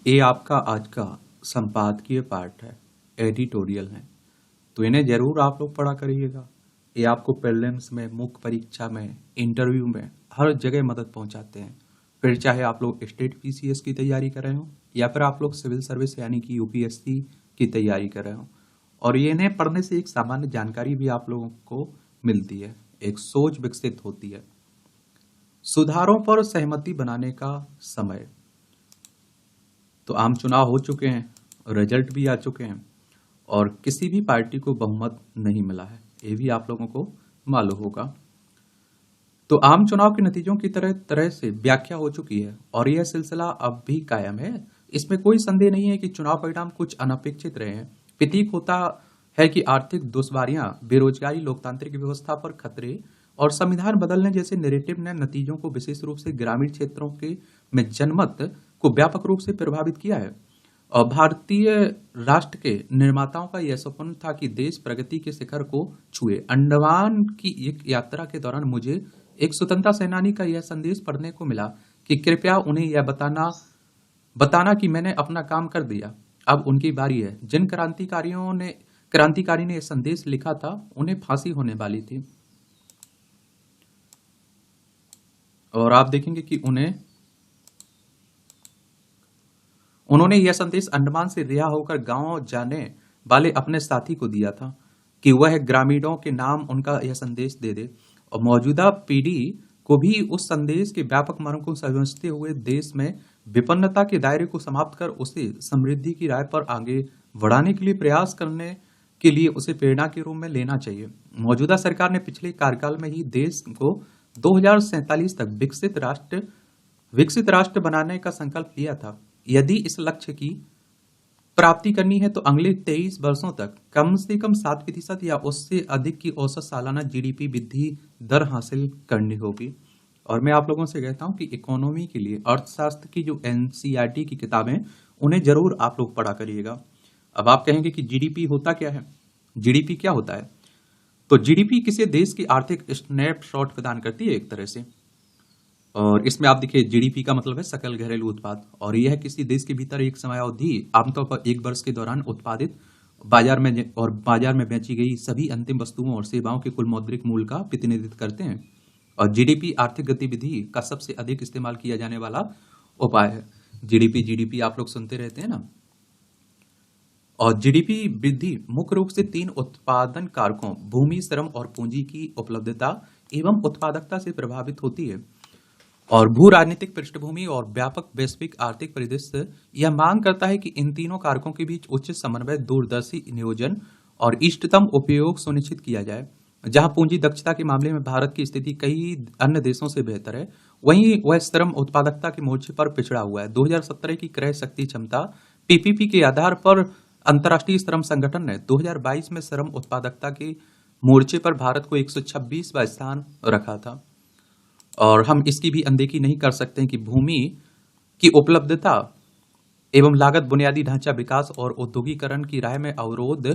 ये आपका आज का संपादकीय पाठ है, एडिटोरियल है। तो इन्हें जरूर आप लोग पढ़ा करिएगा। ये आपको प्रीलिम्स में, मुख्य परीक्षा में, इंटरव्यू में हर जगह मदद पहुंचाते हैं। फिर चाहे आप लोग स्टेट पीसीएस की तैयारी कर रहे हो या फिर आप लोग सिविल सर्विस यानी कि यूपीएससी की तैयारी कर रहे हो, और ये इन्हें पढ़ने से एक सामान्य जानकारी भी आप लोगों को मिलती है, एक सोच विकसित होती है। सुधारों पर सहमति बनाने का समय। तो आम चुनाव हो चुके हैं, रिजल्ट भी आ चुके हैं और किसी भी पार्टी को बहुमत नहीं मिला है, ये भी आप लोगों को मालूम होगा। तो आम चुनाव के नतीजों की तरह तरह से व्याख्या हो चुकी है और यह सिलसिला अब भी कायम है। इसमें कोई संदेह नहीं है कि चुनाव परिणाम कुछ अनपेक्षित रहे हैं। प्रतीक होता है कि आर्थिक दुश्वारियां, बेरोजगारी, लोकतांत्रिक व्यवस्था पर खतरे और संविधान बदलने जैसे नैरेटिव ने नतीजों को विशेष रूप से ग्रामीण क्षेत्रों के में जनमत को व्यापक रूप से प्रभावित किया है। और भारतीय राष्ट्र के निर्माताओं का यह सपना था कि देश प्रगति के शिखर को छुए। अंडमान की एक यात्रा के दौरान मुझे एक स्वतंत्रता सेनानी का यह संदेश पढ़ने को मिला कि कृपया उन्हें यह बताना कि मैंने अपना काम कर दिया, अब उनकी बारी है। जिन क्रांतिकारी ने यह संदेश लिखा था, उन्हें फांसी होने वाली थी और आप देखेंगे कि उन्होंने यह संदेश अंडमान से रिहा होकर गांव जाने वाले अपने साथी को दिया था कि वह ग्रामीणों के नाम उनका यह संदेश दे दे और मौजूदा पीढ़ी को भी उस संदेश के व्यापक मार्ग को समझते हुए देश में विपन्नता के दायरे को समाप्त कर उसे समृद्धि की राह पर आगे बढ़ाने के लिए प्रयास करने के लिए उसे प्रेरणा के रूप में लेना चाहिए। मौजूदा सरकार ने पिछले कार्यकाल में ही देश को 2047 तक विकसित राष्ट्र बनाने का संकल्प लिया था। यदि इस लक्ष्य की प्राप्ति करनी है तो अगले 23 वर्षों तक कम से कम 7% या उससे अधिक की औसत सालाना जीडीपी वृद्धि दर हासिल करनी होगी। और मैं आप लोगों से कहता हूं कि इकोनॉमी के लिए अर्थशास्त्र की जो एनसीईआरटी की किताबें, उन्हें जरूर आप लोग पढ़ा करिएगा। अब आप कहेंगे कि जीडीपी होता क्या है, जीडीपी क्या होता है? तो जीडीपी किसी देश की आर्थिक स्नैपशॉट प्रदान करती है एक तरह से। और इसमें आप देखिए, जीडीपी का मतलब है सकल घरेलू उत्पाद, और यह किसी देश के भीतर एक समयावधि, आमतौर पर 1 वर्ष के दौरान उत्पादित बाजार में बेची गई सभी अंतिम वस्तुओं और सेवाओं के कुल मौद्रिक मूल्य का प्रतिनिधित्व करते हैं। और जीडीपी आर्थिक गतिविधि का सबसे अधिक इस्तेमाल किया जाने वाला उपाय है। जीडीपी आप लोग सुनते रहते हैं ना। और जीडीपी वृद्धि मुख्य रूप से 3 उत्पादन कारकों, भूमि, श्रम और पूंजी की उपलब्धता एवं उत्पादकता से प्रभावित होती है। और भू राजनीतिक पृष्ठभूमि और व्यापक वैश्विक आर्थिक परिदृश्य यह मांग करता है कि इन तीनों कारकों के बीच उच्च समन्वय, दूरदर्शी नियोजन और इष्टतम उपयोग सुनिश्चित किया जाए। जहां पूंजी दक्षता के मामले में भारत की स्थिति कई अन्य देशों से बेहतर है, वहीं वह श्रम उत्पादकता के मोर्चे पर पिछड़ा हुआ है। 2017 की क्रय शक्ति क्षमता पीपीपी के आधार पर अंतर्राष्ट्रीय श्रम संगठन ने 2022 में श्रम उत्पादकता के मोर्चे पर भारत को 126वां स्थान रखा था। और हम इसकी भी अनदेखी नहीं कर सकते कि भूमि की उपलब्धता एवं लागत बुनियादी ढांचा विकास और औद्योगिकरण की राह में अवरोध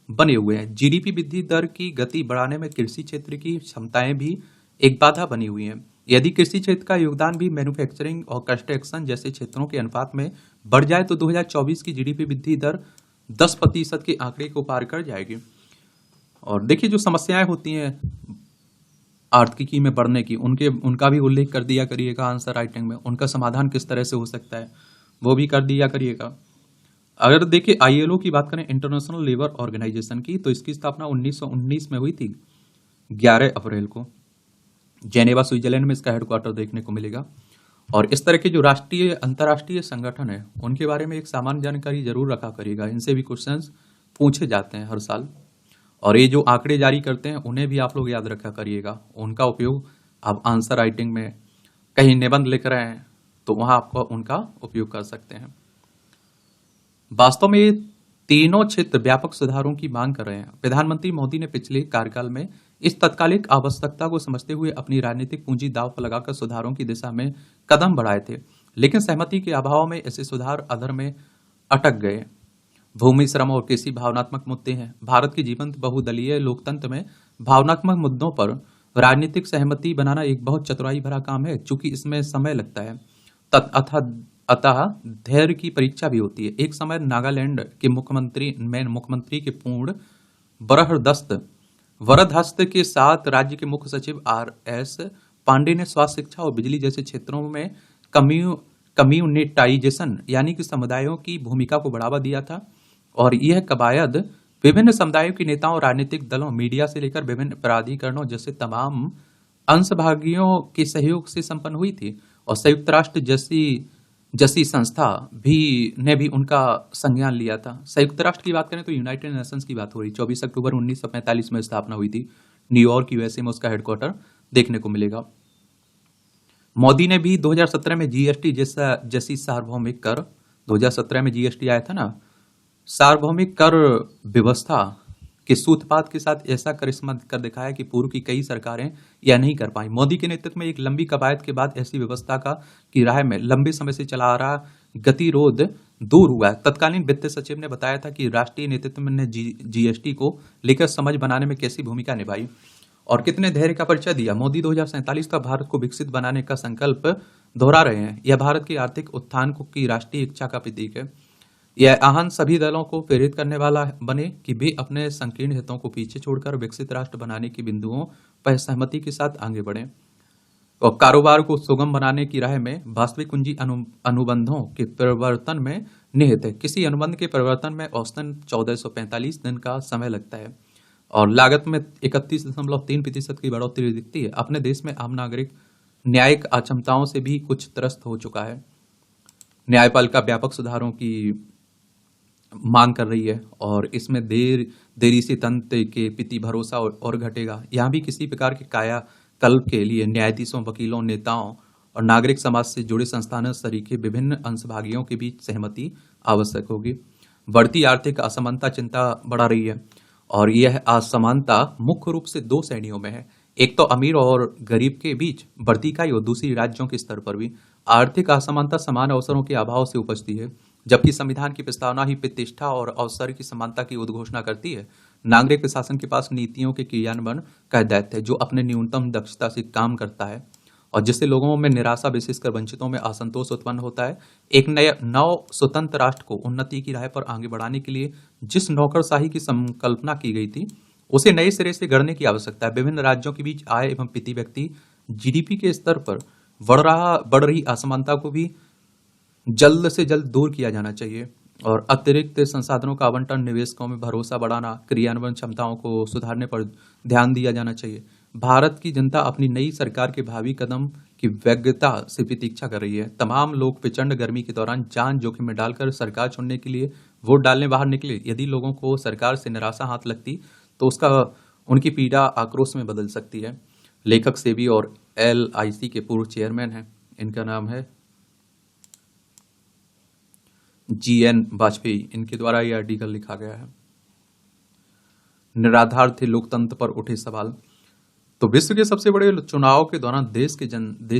बने हुए हैं। जीडीपी वृद्धि दर की गति बढ़ाने में कृषि क्षेत्र की क्षमताएं भी एक बाधा बनी हुई हैं। यदि कृषि क्षेत्र का योगदान भी मैन्युफैक्चरिंग और कंस्ट्रक्शन जैसे क्षेत्रों के अनुपात में बढ़ जाए तो 2024 की जीडीपी वृद्धि दर 10% के आंकड़े को पार कर जाएगी। और देखिए, जो समस्याएं होती हैं आर्थिकी में बढ़ने की, उनका भी उल्लेख कर दिया करिएगा आंसर राइटिंग में। उनका समाधान किस तरह से हो सकता है वो भी कर दिया करिएगा। अगर देखिए आईएलओ की बात करें, इंटरनेशनल लेबर ऑर्गेनाइजेशन की, तो इसकी स्थापना 1919 में हुई थी 11 अप्रैल को। जेनेवा स्विट्जरलैंड में इसका हेडक्वार्टर देखने को मिलेगा। और इस तरह के जो राष्ट्रीय अंतर्राष्ट्रीय संगठन है, उनके बारे में एक सामान्य जानकारी जरूर रखा करिएगा। इनसे भी क्वेश्चंस पूछे जाते हैं हर साल। और ये जो आंकड़े जारी करते हैं, उन्हें भी आप लोग याद रखा करिएगा। उनका उपयोग आप आंसर राइटिंग में कहीं निबंध लिख रहे हैं तो वहां आपको उनका उपयोग कर सकते हैं। वास्तव में ये तीनों क्षेत्र व्यापक सुधारों की मांग कर रहे हैं। प्रधानमंत्री मोदी ने पिछले कार्यकाल में इस तत्कालिक आवश्यकता को समझते हुए अपनी राजनीतिक पूंजी दांव पर लगाकर सुधारों की दिशा में कदम बढ़ाए थे, लेकिन सहमति के अभाव में ऐसे सुधार अधर में अटक गए। भूमि, श्रम और कृषि भावनात्मक मुद्दे हैं। भारत की जीवंत बहुदलीय लोकतंत्र में भावनात्मक मुद्दों पर राजनीतिक सहमति बनाना एक बहुत चतुराई भरा काम है, चूंकि इसमें समय लगता है अतः धैर्य की परीक्षा भी होती है। एक समय नागालैंड के मुख्यमंत्री के पूर्ण वरदहस्त के साथ राज्य के मुख्य सचिव आर.एस. पांडे ने स्वास्थ्य, शिक्षा और बिजली जैसे क्षेत्रों में कम्युनिटाइजेशन यानी कि समुदायों की भूमिका को बढ़ावा दिया था। और यह कवायद विभिन्न समुदायों के नेताओं, राजनीतिक दलों, मीडिया से लेकर विभिन्न प्राधिकरणों जैसे तमाम अंशभागियों के सहयोग से संपन्न हुई थी। और संयुक्त राष्ट्र जैसी संस्था ने भी उनका संज्ञान लिया था। संयुक्त राष्ट्र की बात करें तो यूनाइटेड नेशंस की बात हो रही। 24 अक्टूबर 1945 में स्थापना हुई थी। न्यूयॉर्क, यूएसए में उसका हेडक्वार्टर देखने को मिलेगा। मोदी ने भी 2017 में जीएसटी जैसी सार्वभौमिक कर, 2017 में जीएसटी आया था ना, सार्वभौमिक कर व्यवस्था के सूत्रपात के साथ ऐसा करिश्मा कर दिखाया कि पूर्व की कई सरकारें यह नहीं कर पाई। मोदी के नेतृत्व में एक लंबी कवायद के बाद ऐसी व्यवस्था की राह में लंबे समय से चला आ रहा गतिरोध दूर हुआ है। तत्कालीन वित्त सचिव ने बताया था कि राष्ट्रीय नेतृत्व ने जीएसटी को लेकर समझ बनाने में कैसी भूमिका निभाई और कितने धैर्य का परिचय दिया। मोदी 2047 का भारत को विकसित बनाने का संकल्प दोहरा रहे हैं। यह भारत की आर्थिक उत्थान की राष्ट्रीय इच्छा का प्रतीक है। यह आह्वान सभी दलों को प्रेरित करने वाला बने कि वे अपने संकीर्ण हितों को पीछे छोड़कर विकसित राष्ट्र बनाने की बिंदुओं पर सहमति के साथ आगे बढ़ें। और कारोबार को सुगम बनाने की राह में वास्तविक कुंजी अनुबंधों के परिवर्तन में निहित है। किसी अनुबंध के परिवर्तन में औसतन 1445 दिन का समय लगता है और लागत में 31.3% की बढ़ोतरी दिखती है। अपने देश में आम नागरिक न्यायिक अक्षमताओं से भी कुछ त्रस्त हो चुका है। न्यायपालिका व्यापक सुधारों की मांग कर रही है और इसमें देरी से तंत्र के प्रति भरोसा और घटेगा। यहाँ भी किसी प्रकार के कायाकल्प के लिए न्यायाधीशों, वकीलों, नेताओं और नागरिक समाज से जुड़े संस्थानों सरीखे विभिन्न अंशभागियों के बीच सहमति आवश्यक होगी। बढ़ती आर्थिक असमानता चिंता बढ़ा रही है और यह असमानता मुख्य रूप से दो श्रेणियों में है। एक तो अमीर और गरीब के बीच बढ़ती इकाई और दूसरी राज्यों के स्तर पर भी। आर्थिक असमानता समान अवसरों के अभाव से उपजती है, जबकि संविधान की प्रस्तावना ही प्रतिष्ठा और अवसर की समानता की उद्घोषणा करती है। नागरिक प्रशासन के पास नीतियों के क्रियान्वयन का दायित्व है, जो अपने न्यूनतम दक्षता से काम करता है और जिससे लोगों में निराशा, विशेषकर वंचितों में असंतोष उत्पन्न होता है। एक नव स्वतंत्र राष्ट्र को उन्नति की राह पर आगे बढ़ाने के लिए जिस नौकरशाही की संकल्पना की गई थी, उसे नए सिरे से गढ़ने की आवश्यकता है। विभिन्न राज्यों के बीच आय एवं प्रति व्यक्ति जीडीपी के स्तर पर बढ़ रही असमानता को भी जल्द से जल्द दूर किया जाना चाहिए और अतिरिक्त संसाधनों का आवंटन, निवेशकों में भरोसा बढ़ाना, क्रियान्वयन क्षमताओं को सुधारने पर ध्यान दिया जाना चाहिए। भारत की जनता अपनी नई सरकार के भावी कदम की व्यग्रता से प्रतीक्षा कर रही है। तमाम लोग प्रचंड गर्मी के दौरान जान जोखिम में डालकर सरकार चुनने के लिए वोट डालने बाहर निकले। यदि लोगों को सरकार से निराशा हाथ लगती तो उनकी पीड़ा आक्रोश में बदल सकती है। लेखक, सेबी और LIC के पूर्व चेयरमैन हैं। इनका नाम है GN वाजपेयी। इनके द्वारा यह आर्टिकल लिखा गया है। निराधार थे लोकतंत्र पर उठे सवाल। तो विश्व के सबसे बड़े चुनाव के दौरान देश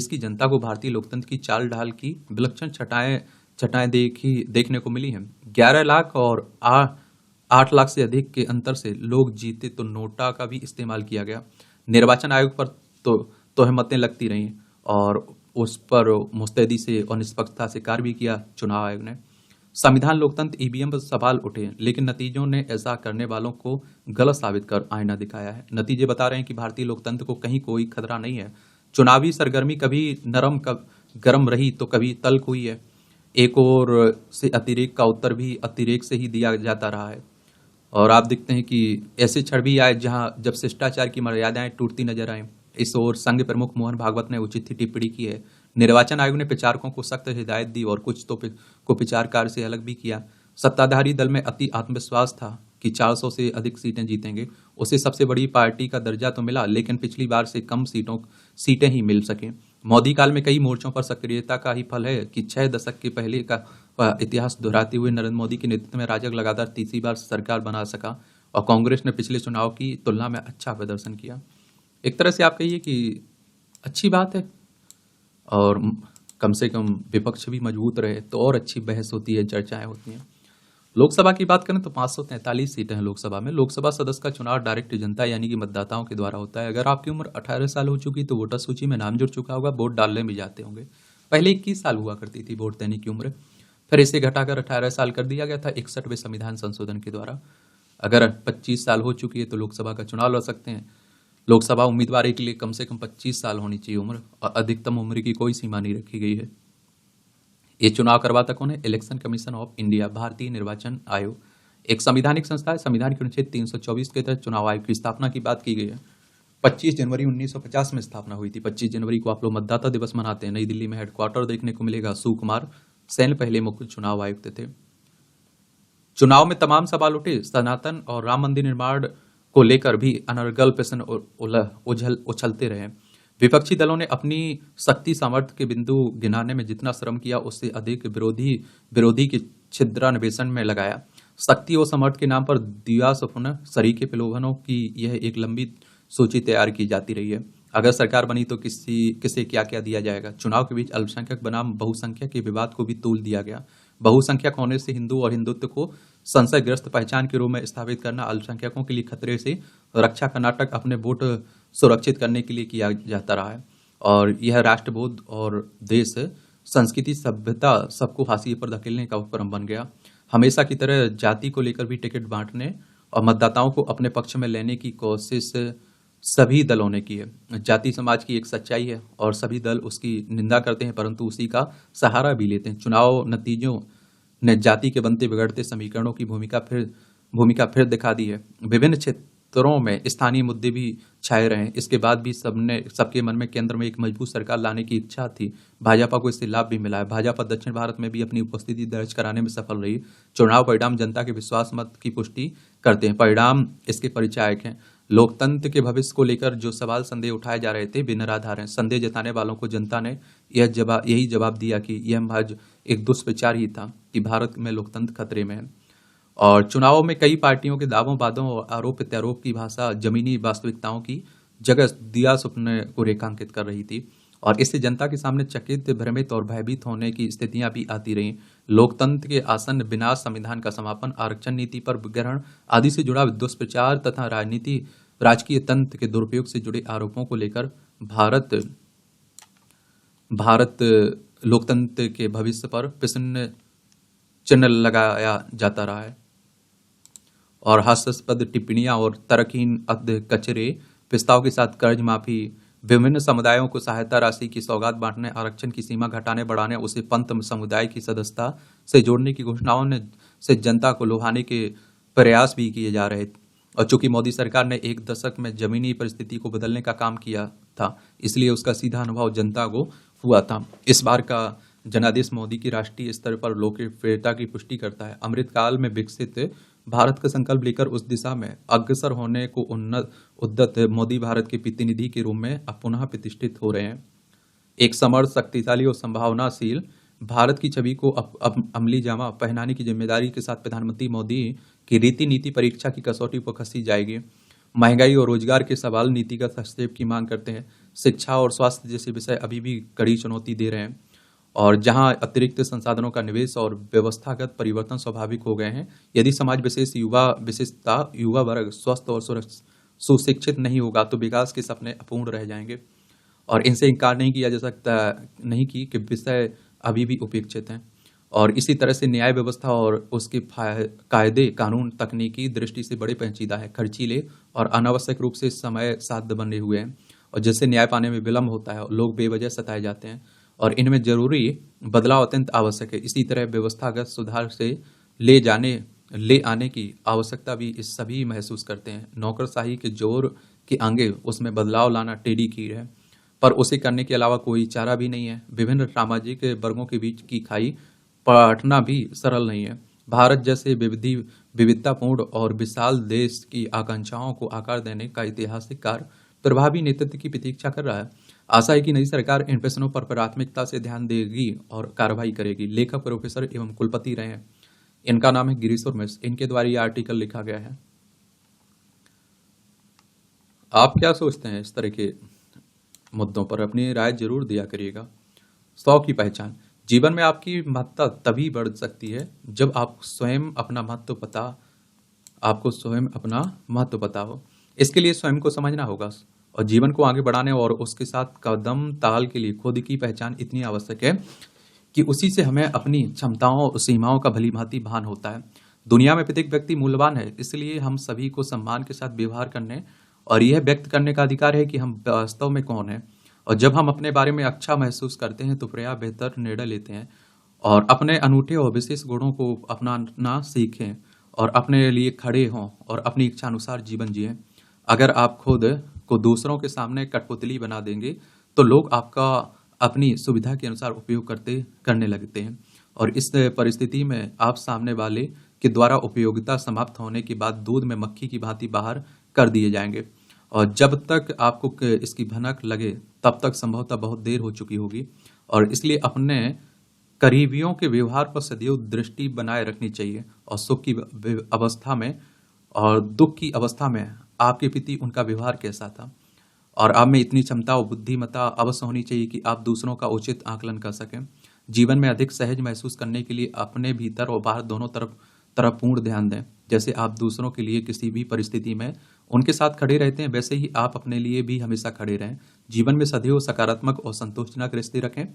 की जनता को भारतीय लोकतंत्र की चाल ढाल की विलक्षण छटाएं देखने को मिली हैं। 11 लाख और 8 लाख से अधिक के अंतर से लोग जीते तो नोटा का भी इस्तेमाल किया गया। निर्वाचन आयोग पर तोहमतें लगती रहीं और उस पर मुस्तैदी से और निष्पक्षता से कार्य भी किया चुनाव आयोग ने। संविधान, लोकतंत्र, EVM पर सवाल उठे, लेकिन नतीजों ने ऐसा करने वालों को गलत साबित कर आईना दिखाया है। नतीजे बता रहे हैं कि भारतीय लोकतंत्र को कहीं कोई खतरा नहीं है। चुनावी सरगर्मी कभी नरम गर्म रही तो कभी तल्ख हुई है। एक ओर से अतिरेक का उत्तर भी अतिरेक से ही दिया जाता रहा है और आप देखते हैं कि ऐसे क्षण भी आए जब शिष्टाचार की मर्यादाएं टूटती नजर आए। इस ओर संघ प्रमुख मोहन भागवत ने उचित टिप्पणी की है। निर्वाचन आयोग ने प्रचारकों को सख्त हिदायत दी और कुछ को प्रचार कार्य से अलग भी किया। सत्ताधारी दल में अति आत्मविश्वास था कि 400 से अधिक सीटें जीतेंगे। उसे सबसे बड़ी पार्टी का दर्जा तो मिला, लेकिन पिछली बार से कम सीटें ही मिल सके। मोदी काल में कई मोर्चों पर सक्रियता का ही फल है कि 6 दशक के पहले का इतिहास दोहराते हुए नरेंद्र मोदी के नेतृत्व में राजग लगातार तीसरी बार सरकार बना सका और कांग्रेस ने पिछले चुनाव की तुलना में अच्छा प्रदर्शन किया। एक तरह से आप कहिए कि अच्छी बात है और कम से कम विपक्ष भी मजबूत रहे तो और अच्छी बहस होती है, चर्चाएं होती हैं। लोकसभा की बात करें तो 543 सीटें हैं लोकसभा में। लोकसभा सदस्य का चुनाव डायरेक्ट जनता यानी कि मतदाताओं के द्वारा होता है। अगर आपकी उम्र 18 साल हो चुकी तो वोटर सूची में नाम जुड़ चुका होगा, वोट डालने भी जाते होंगे। पहले 21 साल हुआ करती थी वोट देने की उम्र, फिर इसे घटाकर 18 साल कर दिया गया था 61वें संविधान संशोधन के द्वारा। अगर 25 साल हो चुकी है तो लोकसभा का चुनाव लड़ सकते हैं। लोकसभा उम्मीदवार के लिए कम से कम 25 साल होनी चाहिए उम्र, और अधिकतम उम्र की कोई सीमा नहीं रखी गई है। ये चुनाव करवाता कौन है? इलेक्शन कमीशन ऑफ इंडिया, भारतीय निर्वाचन आयोग, एक संवैधानिक संस्था है। संविधान के अनुच्छेद 324 के तहत चुनाव आयोग की स्थापना की बात की गई है। 25 जनवरी 1950 में स्थापना हुई थी। 25 जनवरी को आप लोग मतदाता दिवस मनाते हैं। नई दिल्ली में हेडक्वार्टर देखने को मिलेगा। सुकुमार सेन पहले मुख्य चुनाव आयुक्त थे। चुनाव में तमाम सवाल उठे। सनातन और राम मंदिर निर्माण को लेकर भी अनर्गल प्रश्न उछलते रहे। विपक्षी दलों ने अपनी शक्ति सामर्थ्य के बिंदु गिनाने में जितना श्रम किया उससे अधिक विरोधी के छिद्रान्वेषण में लगाया। शक्ति और सामर्थ्य के नाम पर दिया सपना सरीखे प्रलोभनों की यह एक लंबी सूची तैयार की जाती रही है। अगर सरकार बनी तो किसे क्या क्या दिया जाएगा। चुनाव के बीच अल्पसंख्यक बनाम बहुसंख्यक के विवाद को भी तूल दिया गया। बहुसंख्यक होने से हिंदू और हिंदुत्व को संशयग्रस्त पहचान के रूप में स्थापित करना, अल्पसंख्यकों के लिए खतरे से रक्षा का नाटक अपने वोट सुरक्षित करने के लिए किया जाता रहा है। और यह राष्ट्रबोध और देश संस्कृति सभ्यता सबको फांसी पर धकेलने का उपक्रम बन गया। हमेशा की तरह जाति को लेकर भी टिकट बांटने और मतदाताओं को अपने पक्ष में लेने की कोशिश सभी दलों ने की है। जाति समाज की एक सच्चाई है और सभी दल उसकी निंदा करते हैं, परंतु उसी का सहारा भी लेते हैं। चुनाव नतीजों ने जाति के बनते बिगड़ते समीकरणों की भूमिका फिर दिखा दी है। विभिन्न क्षेत्रों में स्थानीय मुद्दे भी छाए रहे। इसके बाद भी सबके मन में केंद्र में एक मजबूत सरकार लाने की इच्छा थी। भाजपा को इससे लाभ भी मिला है। भाजपा दक्षिण भारत में भी अपनी उपस्थिति दर्ज कराने में सफल रही। चुनाव परिणाम जनता के विश्वास मत की पुष्टि करते हैं। परिणाम इसके परिचायक हैं। लोकतंत्र के भविष्य को लेकर जो सवाल संदेह उठाए जा रहे थे वे निराधार हैं। संदेह जताने वालों को जनता ने यही जवाब दिया कि यह महज एक दुष्प्रचार ही था कि भारत में लोकतंत्र खतरे में है। और चुनावों में कई पार्टियों के दावों वादों और आरोप प्रत्यारोप की भाषा जमीनी वास्तविकताओं की जगह दिया स्वप्न को रेखांकित कर रही थी, और इससे जनता के सामने चकित, भ्रमित और भयभीत होने की स्थितियां भी आती रहीं। लोकतंत्र के आसन्न विनाश, संविधान का समापन, आरक्षण नीति पर ग्रहण आदि से जुड़ा दुष्प्रचार तथा राजकीय तंत्र के दुरुपयोग से जुड़े आरोपों को लेकर भारत लोकतंत्र के भविष्य पर प्रश्न चिन्ह लगाया जाता रहा है। और हास्यास्पद टिप्पणियां और तर्कहीन कचरे प्रस्ताव के साथ कर्ज माफी, विभिन्न समुदायों को सहायता राशि की सौगात बांटने, आरक्षण की सीमा घटाने बढ़ाने, उसे पंथ समुदाय की सदस्यता से जोड़ने की घोषणाओं से जनता को लुभाने के प्रयास भी किए जा रहे। और चूंकि मोदी सरकार ने एक दशक में जमीनी परिस्थिति को बदलने का काम किया था, इसलिए उसका सीधा अनुभव जनता को हुआ था। इस बार का जनादेश मोदी की राष्ट्रीय स्तर पर लोकप्रियता की पुष्टि करता है। अमृतकाल में विकसित भारत का संकल्प लेकर उस दिशा में अग्रसर होने को उद्यत मोदी भारत के प्रतिनिधि के रूप में अब पुनः प्रतिष्ठित हो रहे हैं। एक समर्थ, शक्तिशाली और संभावनाशील भारत की छवि को अब अमली जामा पहनाने की जिम्मेदारी के साथ प्रधानमंत्री मोदी की रीति नीति परीक्षा की कसौटी पर कसी जाएगी। महंगाई और रोजगार के सवाल नीतिगत हस्तक्षेप की मांग करते हैं। शिक्षा और स्वास्थ्य जैसे विषय अभी भी कड़ी चुनौती दे रहे हैं, और जहां अतिरिक्त संसाधनों का निवेश और व्यवस्थागत परिवर्तन स्वाभाविक हो गए हैं। यदि समाज युवा वर्ग स्वस्थ और सुशिक्षित नहीं होगा तो विकास के सपने अपूर्ण रह जाएंगे। और इनसे इनकार नहीं किया जा सकता नहीं कि विषय अभी भी उपेक्षित हैं। और इसी तरह से न्याय व्यवस्था और उसके कायदे कानून तकनीकी दृष्टि से बड़े पेचीदा है, खर्चीले और अनावश्यक रूप से समय साध बने हुए हैं, और जिससे न्याय पाने में विलम्ब होता है और लोग बेवजह सताए जाते हैं, और इनमें जरूरी बदलाव अत्यंत आवश्यक है। इसी तरह व्यवस्थागत सुधार से ले आने की आवश्यकता भी इस सभी महसूस करते हैं। नौकरशाही के जोर के आगे उसमें बदलाव लाना टेढ़ी खीर है, पर उसे करने के अलावा कोई चारा भी नहीं है। विभिन्न सामाजिक वर्गों के बीच की खाई पाटना भी सरल नहीं है। भारत जैसे विविधतापूर्ण और विशाल देश की आकांक्षाओं को आकार देने का ऐतिहासिक कार्य प्रभावी नेतृत्व की प्रतीक्षा कर रहा है। आशा है कि नई सरकार इन प्रश्नों पर प्राथमिकता से ध्यान देगी और कार्रवाई करेगी। लेखक, प्रोफेसर एवं कुलपति रहे हैं। इनका नाम है गिरीश्वर मिश्र। इनके द्वारा ये आर्टिकल लिखा गया है। आप क्या सोचते हैं इस तरह के मुद्दों पर? अपनी राय जरूर दिया करिएगा। 100 की पहचान। जीवन में आपकी महत्ता तभी बढ़ सकती है जब आपको स्वयं अपना महत्व पता हो। इसके लिए स्वयं को समझना होगा और जीवन को आगे बढ़ाने और उसके साथ कदम ताल के लिए खुद की पहचान इतनी आवश्यक है कि उसी से हमें अपनी क्षमताओं और सीमाओं का भली-भांति भान होता है। दुनिया में प्रत्येक व्यक्ति मूल्यवान है, इसलिए हम सभी को सम्मान के साथ व्यवहार करने और यह व्यक्त करने का अधिकार है कि हम वास्तव में कौन हैं। और जब हम अपने बारे में अच्छा महसूस करते हैं, तो प्रायः बेहतर निर्णय लेते हैं और अपने अनूठे और विशेष गुणों को अपनाना सीखें और अपने लिए खड़े हों और अपनी इच्छानुसार जीवन जिएँ। अगर आप खुद को दूसरों के सामने कठपुतली बना देंगे, तो लोग आपका अपनी सुविधा के अनुसार उपयोग करने लगते हैं और इस परिस्थिति में आप सामने वाले के द्वारा उपयोगिता समाप्त होने के बाद दूध में मक्खी की भांति बाहर कर दिए जाएंगे और जब तक आपको इसकी भनक लगे तब तक संभवतः बहुत देर हो चुकी होगी। और इसलिए अपने करीबियों के व्यवहार पर सदैव दृष्टि बनाए रखनी चाहिए और सुख की अवस्था में और दुख की अवस्था में आपके प्रति उनका व्यवहार कैसा था। और आप में इतनी क्षमता और बुद्धिमत्ता अवश्य होनी चाहिए कि आप दूसरों का उचित आकलन कर सकें। जीवन में अधिक सहज महसूस करने के लिए अपने भीतर और बाहर दोनों तरफ पूर्ण ध्यान दें। जैसे आप दूसरों के लिए किसी भी परिस्थिति में उनके साथ खड़े रहते हैं, वैसे ही आप अपने लिए भी हमेशा खड़े रहें। जीवन में सदैव सकारात्मक और संतोषजनक रिश्ते रखें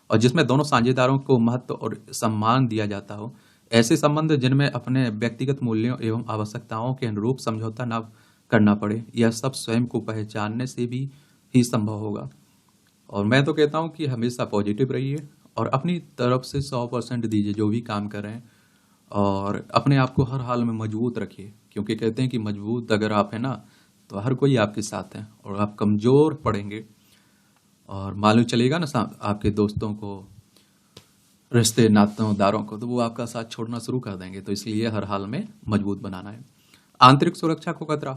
और जिसमें दोनों साझेदारों को महत्व और सम्मान दिया जाता हो। ऐसे संबंध जिनमें अपने व्यक्तिगत मूल्यों एवं आवश्यकताओं के अनुरूप समझौता न करना पड़े, यह सब स्वयं को पहचानने से भी ही संभव होगा। और मैं तो कहता हूँ कि हमेशा पॉजिटिव रहिए और अपनी तरफ से 100% दीजिए जो भी काम कर रहे हैं और अपने आप को हर हाल में मजबूत रखिए, क्योंकि कहते हैं कि मजबूत अगर आप हैं ना, तो हर कोई आपके साथ है और आप कमज़ोर पड़ेंगे और मालूम चलेगा ना आपके दोस्तों को, रिश्ते नातेदारों को, तो वो आपका साथ छोड़ना शुरू कर देंगे। तो इसलिए हर हाल में मजबूत बनाना है। आंतरिक सुरक्षा को खतरा,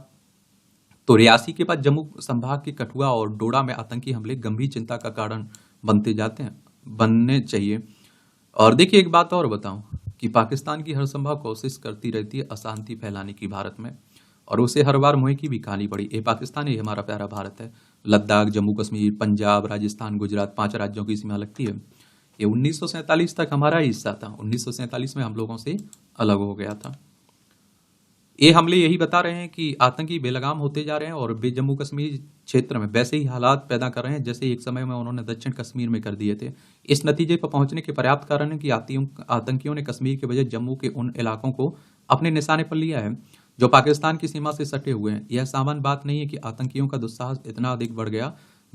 तो रियासी के बाद जम्मू संभाग के कठुआ और डोडा में आतंकी हमले गंभीर चिंता का कारण बनने चाहिए। और देखिए एक बात और बताऊं कि पाकिस्तान की हर संभव कोशिश करती रहती है अशांति फैलाने की भारत में, और उसे हर बार मुंह की भी खानी पड़ी। ये पाकिस्तान ही हमारा प्यारा भारत है। लद्दाख, जम्मू कश्मीर, पंजाब, राजस्थान, गुजरात, 5 राज्यों की सीमा लगती है। ये 1947 तक हमारा हिस्सा था। 1947 में हम लोगों से अलग हो गया था। ये हमले यही बता रहे हैं कि आतंकी बेलगाम होते जा रहे हैं और वे जम्मू कश्मीर क्षेत्र में वैसे ही हालात पैदा कर रहे हैं जैसे एक समय में उन्होंने दक्षिण कश्मीर में कर दिए थे। इस नतीजे पर पहुंचने के पर्याप्त कारण है कि आतंकियों ने कश्मीर के बजाय जम्मू के उन इलाकों को अपने निशाने पर लिया है जो पाकिस्तान की सीमा से सटे हुए हैं। यह सामान्य बात नहीं है कि आतंकियों का दुस्साहस इतना अधिक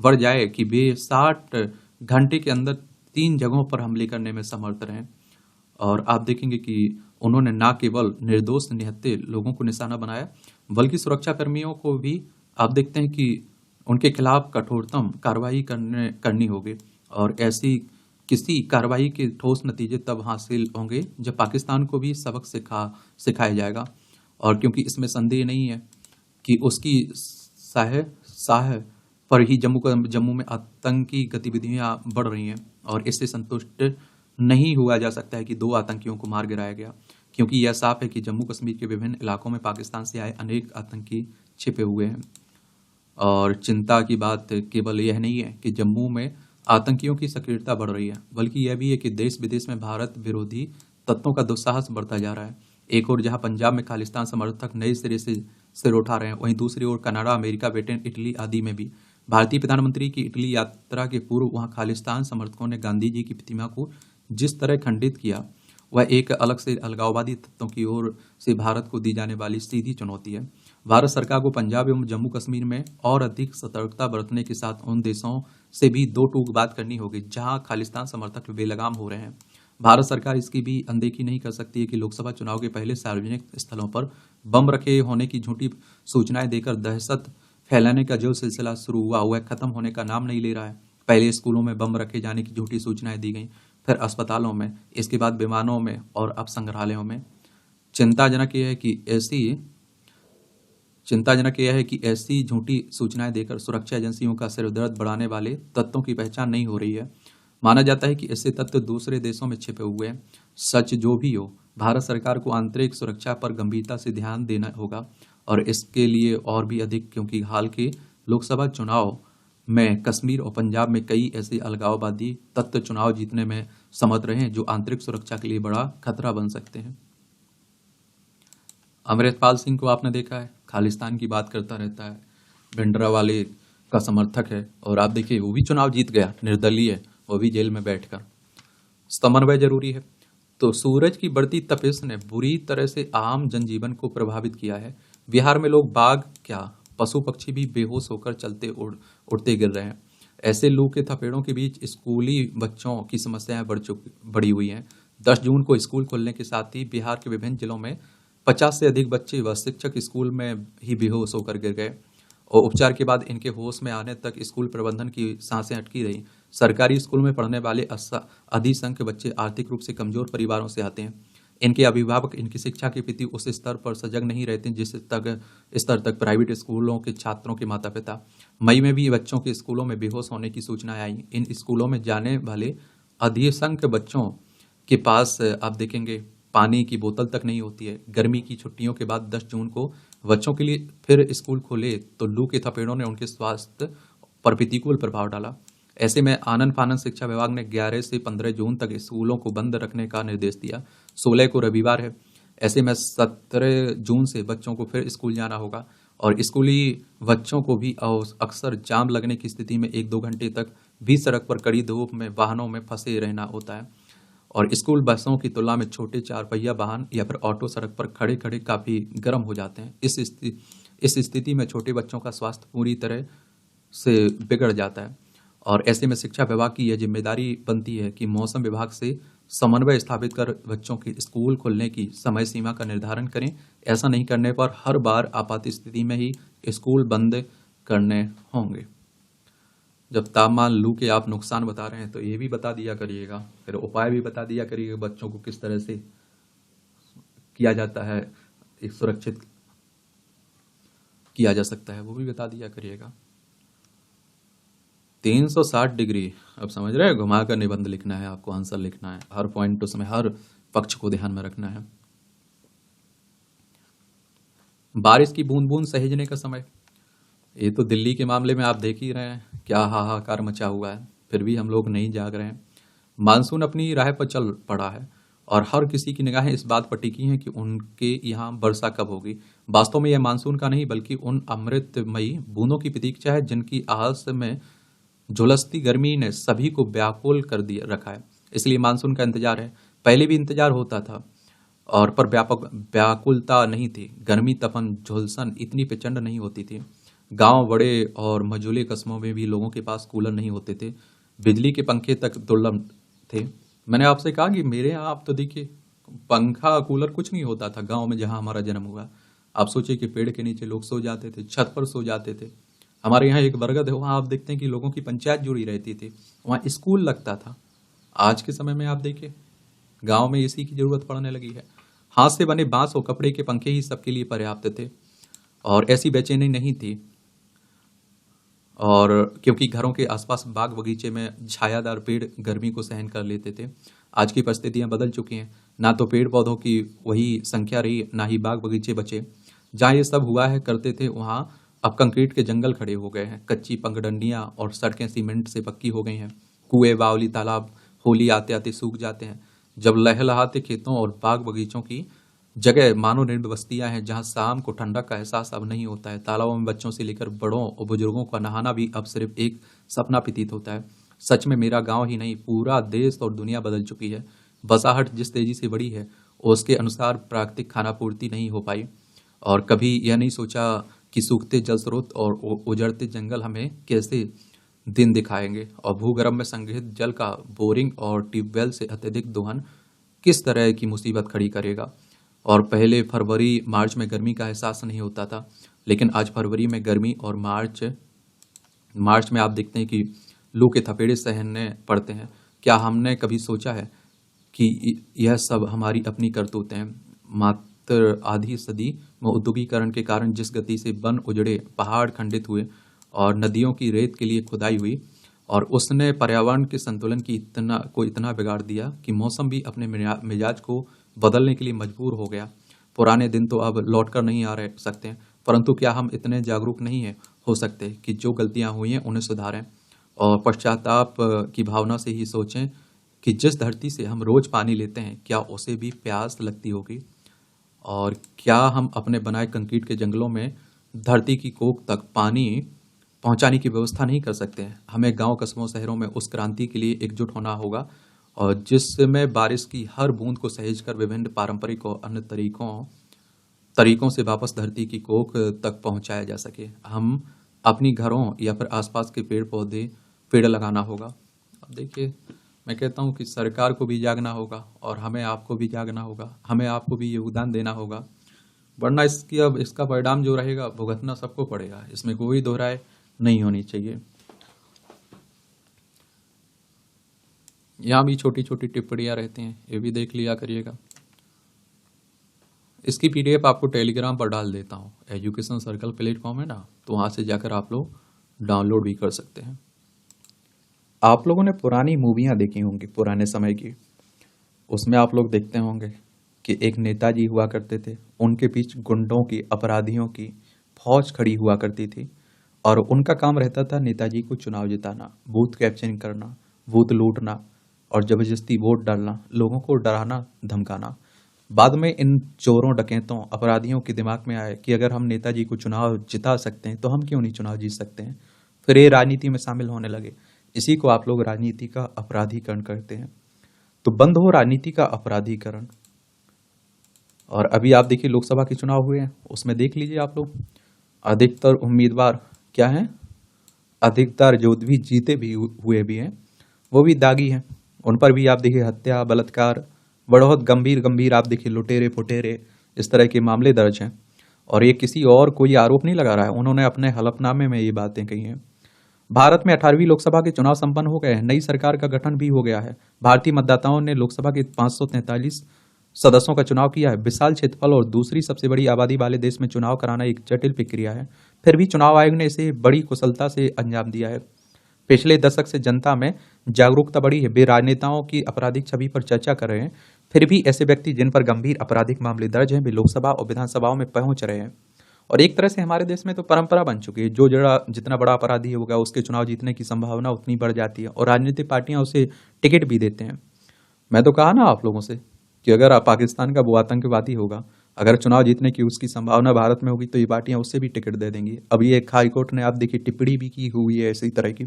बढ़ जाए कि वे 60 घंटे के अंदर 3 जगहों पर हमले करने में समर्थ रहें। और आप देखेंगे कि उन्होंने न केवल निर्दोष निहत्थे लोगों को निशाना बनाया, बल्कि सुरक्षा कर्मियों को भी आप देखते हैं कि उनके खिलाफ कठोरतम कार्रवाई करनी होगी। और ऐसी किसी कार्रवाई के ठोस नतीजे तब हासिल होंगे जब पाकिस्तान को भी सबक सिखाया जाएगा। और क्योंकि इसमें संदेह नहीं है कि उसकी साह पर ही जम्मू में आतंकी गतिविधियां बढ़ रही हैं और इससे संतुष्ट नहीं हुआ जा सकता है कि 2 आतंकियों को मार गिराया गया, क्योंकि यह साफ है कि जम्मू कश्मीर के विभिन्न इलाकों में पाकिस्तान से आए अनेक आतंकी छिपे हुए हैं। और चिंता की बात केवल यह नहीं है कि जम्मू में आतंकियों की सक्रियता बढ़ रही है, बल्कि यह भी है कि देश विदेश में भारत विरोधी तत्वों का दुस्साहस बढ़ता जा रहा है। एक और जहां पंजाब में खालिस्तान समर्थक नए सिरे से सिर उठा रहे हैं, वहीं दूसरी ओर कनाडा, अमेरिका, ब्रिटेन, इटली आदि में भी भारतीय प्रधानमंत्री की इटली यात्रा के पूर्व वहां खालिस्तान समर्थकों ने गांधी जी की प्रतिमा को जिस तरह खंडित किया, वह एक अलग से अलगाववादी तत्वों की ओर से भारत को दी जाने वाली सीधी चुनौती है। भारत सरकार को पंजाब एवं जम्मू कश्मीर में और अधिक सतर्कता बरतने के साथ उन देशों से भी 2 टूक बात करनी होगी जहां खालिस्तान समर्थक बेलगाम हो रहे हैं। भारत सरकार इसकी भी अनदेखी नहीं कर सकती है कि लोकसभा चुनाव के पहले सार्वजनिक स्थलों पर बम रखे होने की झूठी सूचनाएं देकर दहशत फैलाने का जो सिलसिला शुरू हुआ, वह खत्म होने का नाम नहीं ले रहा है। पहले स्कूलों में बम रखे जाने की झूठी सूचनाएं दी गई, फिर अस्पतालों में, इसके बाद विमानों में और अब संग्रहालयों में। चिंताजनक यह है कि ऐसी झूठी सूचनाएं देकर सुरक्षा एजेंसियों का सिरदर्द बढ़ाने वाले तत्वों की पहचान नहीं हो रही है। माना जाता है कि ऐसे तत्व दूसरे देशों में छिपे हुए हैं। सच जो भी हो, भारत सरकार को आंतरिक सुरक्षा पर गंभीरता से ध्यान देना होगा और इसके लिए और भी अधिक, क्योंकि हाल के लोकसभा चुनाव में कश्मीर और पंजाब में कई ऐसे अलगाववादी तत्व चुनाव जीतने में समर्थ रहे हैं जो आंतरिक सुरक्षा के लिए बड़ा खतरा बन सकते हैं। अमृतपाल सिंह को आपने देखा है, खालिस्तान की बात करता रहता है, भिंडरावाले का समर्थक है, और आप देखिए वो भी चुनाव जीत गया निर्दलीय, वो भी जेल में बैठकर। समन्वय जरूरी है। तो सूरज की बढ़ती तपिश ने बुरी तरह से आम जनजीवन को प्रभावित किया है। बिहार में लोग बाघ क्या, पशु पक्षी भी बेहोश होकर चलते उड़ते गिर रहे हैं। ऐसे लू के थपेड़ों के बीच स्कूली बच्चों की समस्याएं बढ़ी हुई हैं। 10 जून को स्कूल खुलने के साथ ही बिहार के विभिन्न जिलों में 50 से अधिक बच्चे व शिक्षक स्कूल में ही बेहोश होकर गिर गए, और उपचार के बाद इनके होश में आने तक स्कूल प्रबंधन की सांसें अटकी रही। सरकारी स्कूल में पढ़ने वाले अधिसंख्य बच्चे आर्थिक रूप से कमजोर परिवारों से आते हैं। इनके अभिभावक इनकी शिक्षा के प्रति उस स्तर पर सजग नहीं रहते जिस स्तर तक प्राइवेट स्कूलों के छात्रों के माता पिता। मई में भी बच्चों के स्कूलों में बेहोश होने की सूचनाएं आई। इन स्कूलों में जाने वाले अधिसंख्य बच्चों के पास आप देखेंगे पानी की बोतल तक नहीं होती है। गर्मी की छुट्टियों के बाद 10 जून को बच्चों के लिए फिर स्कूल खोले तो लू के थपेड़ों ने उनके स्वास्थ्य पर प्रतिकूल प्रभाव डाला। ऐसे में आनन फानन शिक्षा विभाग ने 11 से 15 जून तक स्कूलों को बंद रखने का निर्देश दिया। 16 को रविवार है। ऐसे में 17 जून से बच्चों को फिर स्कूल जाना होगा, और स्कूली बच्चों को भी अक्सर जाम लगने की स्थिति में 1-2 घंटे तक भी सड़क पर कड़ी धूप में वाहनों में फंसे रहना होता है। और स्कूल बसों की तुलना में छोटे 4 पहिया वाहन या फिर ऑटो सड़क पर खड़े खड़े काफी गर्म हो जाते हैं। इस स्थिति में छोटे बच्चों का स्वास्थ्य पूरी तरह से बिगड़ जाता है, और ऐसे में शिक्षा विभाग की यह जिम्मेदारी बनती है कि मौसम विभाग से समन्वय स्थापित कर बच्चों की स्कूल खुलने की समय सीमा का निर्धारण करें। ऐसा नहीं करने पर हर बार आपात स्थिति में ही स्कूल बंद करने होंगे। जब तापमान लू के आप नुकसान बता रहे हैं तो ये भी बता दिया करिएगा, फिर उपाय भी बता दिया करिएगा बच्चों को किस तरह से किया जाता है, एक सुरक्षित किया जा सकता है, वो भी बता दिया करिएगा। 360 डिग्री, अब समझ रहे हैं, घुमाकर निबंध लिखना है आपको, आंसर लिखना है, हर पॉइंट उसमें हर पक्ष को ध्यान में रखना है। बारिश की बूंद बूंद सहेजने का समय, ये तो दिल्ली के मामले में आप देख ही रहे हैं क्या हाहाकार मचा हुआ है, फिर भी हम लोग नहीं जाग रहे हैं। मानसून अपनी राह पर चल पड़ा है और हर किसी की निगाहें इस बात पर टिकी हैं कि उनके यहाँ वर्षा कब होगी। वास्तव में यह मानसून का नहीं बल्कि उन अमृतमयी बूंदों की प्रतीक्षा है जिनकी आस में झुलसती गर्मी ने सभी को व्याकुल कर दिया रखा है। इसलिए मानसून का इंतजार है। पहले भी इंतजार होता था और पर व्यापक व्याकुलता नहीं थी। गर्मी, तपन, झुलसन इतनी प्रचंड नहीं होती थी। गांव बड़े और मझोले कस्बों में भी लोगों के पास कूलर नहीं होते थे, बिजली के पंखे तक दुर्लभ थे। मैंने आपसे कहा कि मेरे यहाँ आप तो देखिए पंखा कूलर कुछ नहीं होता था गांव में जहां हमारा जन्म हुआ। आप सोचिए कि पेड़ के नीचे लोग सो जाते थे, छत पर सो जाते थे। हमारे यहाँ एक बरगद है, वहां आप देखते हैं कि लोगों की पंचायत जुड़ी रहती थी, वहां स्कूल लगता था। आज के समय में आप देखिए गांव में एसी की जरूरत पड़ने लगी है। हाथ से बने बांस और कपड़े के पंखे ही सबके लिए पर्याप्त थे और ऐसी बेचैनी नहीं थी, और क्योंकि घरों के आसपास बाग बगीचे में छायादार पेड़ गर्मी को सहन कर लेते थे। आज की परिस्थितियां बदल चुकी हैं, ना तो पेड़ पौधों की वही संख्या रही, ना ही बाग बगीचे बचे। जहाँ ये सब हुआ है करते थे वहाँ अब कंक्रीट के जंगल खड़े हो गए हैं, कच्ची पगडंडियां और सड़कें सीमेंट से पक्की हो गई हैं। कुएं, बावली, तालाब होली आते आते सूख जाते हैं। जब लहलहाते खेतों और बाग बगीचों की जगह मानो निर्मित बस्तियां हैं जहां शाम को ठंडक का एहसास अब नहीं होता है। तालाबों में बच्चों से लेकर बड़ों और बुजुर्गों का नहाना भी अब सिर्फ एक सपना प्रतीत होता है। सच में मेरा गांव ही नहीं पूरा देश और दुनिया बदल चुकी है। बसाहट जिस तेजी से बढ़ी है उसके अनुसार प्राकृतिक खाना पूर्ति नहीं हो पाई, और कभी यह नहीं सोचा कि सूखते जल स्रोत और उजड़ते जंगल हमें कैसे दिन दिखाएंगे, और भूगर्भ में संग्रहित जल का बोरिंग और ट्यूबवेल से अत्यधिक दोहन किस तरह की मुसीबत खड़ी करेगा। और पहले फरवरी मार्च में गर्मी का एहसास नहीं होता था, लेकिन आज फरवरी में गर्मी और मार्च में आप देखते हैं कि लू के थपेड़े सहने पड़ते हैं। क्या हमने कभी सोचा है कि यह सब हमारी अपनी करतूतें हैं। मात्र आधी सदी में औद्योगिकरण के कारण जिस गति से वन उजड़े, पहाड़ खंडित हुए और नदियों की रेत के लिए खुदाई हुई, और उसने पर्यावरण के संतुलन की इतना बिगाड़ दिया कि मौसम भी अपने मिजाज को बदलने के लिए मजबूर हो गया। पुराने दिन तो अब लौट कर नहीं आ रह सकते, परंतु क्या हम इतने जागरूक नहीं हो सकते कि जो गलतियां हुई हैं उन्हें सुधारें और पश्चाताप की भावना से ही सोचें कि जिस धरती से हम रोज पानी लेते हैं क्या उसे भी प्यास लगती होगी, और क्या हम अपने बनाए कंक्रीट के जंगलों में धरती की कोख तक पानी पहुंचाने की व्यवस्था नहीं कर सकते हैं। हमें गांव, कस्बों, शहरों में उस क्रांति के लिए एकजुट होना होगा और जिसमें बारिश की हर बूंद को सहेजकर विभिन्न पारंपरिक और अन्य तरीकों से वापस धरती की कोख तक पहुंचाया जा सके। हम अपनी घरों या फिर आसपास के पेड़ लगाना होगा। अब देखिए, मैं कहता हूँ कि सरकार को भी जागना होगा और हमें आपको भी जागना होगा, हमें आपको भी योगदान देना होगा, वरना इसका परिणाम जो रहेगा भुगतना सबको पड़ेगा। इसमें कोई दोहराए नहीं होनी चाहिए। यहाँ भी छोटी छोटी टिप्पणियाँ रहती हैं, ये भी देख लिया करिएगा। इसकी पीडीएफ आपको टेलीग्राम पर डाल देता हूँ, एजुकेशन सर्कल प्लेटफॉर्म है ना, तो वहाँ से जाकर आप लोग डाउनलोड भी कर सकते हैं। आप लोगों ने पुरानी मूवियाँ देखी होंगी पुराने समय की, उसमें आप लोग देखते होंगे कि एक नेताजी हुआ करते थे, उनके बीच गुंडों की, अपराधियों की फौज खड़ी हुआ करती थी और उनका काम रहता था नेताजी को चुनाव जिताना, बूथ कैप्चरिंग करना, बूथ लूटना और जबरदस्ती वोट डालना, लोगों को डराना धमकाना। बाद में इन चोरों, डकैतों, अपराधियों के दिमाग में आया कि अगर हम नेताजी को चुनाव जिता सकते हैं तो हम क्यों नहीं चुनाव जीत सकते हैं। फिर ये राजनीति में शामिल होने लगे। इसी को आप लोग राजनीति का अपराधीकरण करते हैं। तो बंद हो राजनीति का अपराधीकरण। और अभी आप देखिए लोकसभा के चुनाव हुए हैं, उसमें देख लीजिए आप लोग, अधिकतर उम्मीदवार क्या हैं, अधिकतर जो भी जीते भी हुए भी हैं वो भी दागी हैं। उन पर भी आप देखिए हत्या, बलात्कार, बहुत गंभीर आप देखिए लुटेरे पुटेरे, इस तरह के मामले दर्ज हैं। और ये किसी और कोई आरोप नहीं लगा रहा है, उन्होंने अपने हलफनामे में ये बातें कही हैं। भारत में 18वीं लोकसभा के चुनाव संपन्न हो गए हैं, नई सरकार का गठन भी हो गया है। भारतीय मतदाताओं ने लोकसभा के 543 सदस्यों का चुनाव किया है। विशाल क्षेत्रफल और दूसरी सबसे बड़ी आबादी वाले देश में चुनाव कराना एक जटिल प्रक्रिया है, फिर भी चुनाव आयोग ने इसे बड़ी कुशलता से अंजाम दिया है। पिछले दशक से जनता में जागरूकता बढ़ी है। वे राजनेताओं की आपराधिक छवि पर चर्चा कर रहे हैं, फिर भी ऐसे व्यक्ति जिन पर गंभीर आपराधिक मामले दर्ज हैं वे लोकसभा और विधानसभाओं में पहुंच रहे हैं। और एक तरह से हमारे देश में तो परंपरा बन चुकी है, जो जितना बड़ा अपराधी होगा उसके चुनाव जीतने की संभावना उतनी बढ़ जाती है और राजनीतिक पार्टियां उसे टिकट भी देते हैं। मैं तो कहा ना आप लोगों से कि अगर आप पाकिस्तान का वो आतंकवादी होगा, अगर चुनाव जीतने की उसकी संभावना भारत में होगी तो ये पार्टियां उससे भी टिकट दे देंगी। अभी एक हाई कोर्ट ने आप देखिए टिप्पणी भी की हुई है इसी तरह की।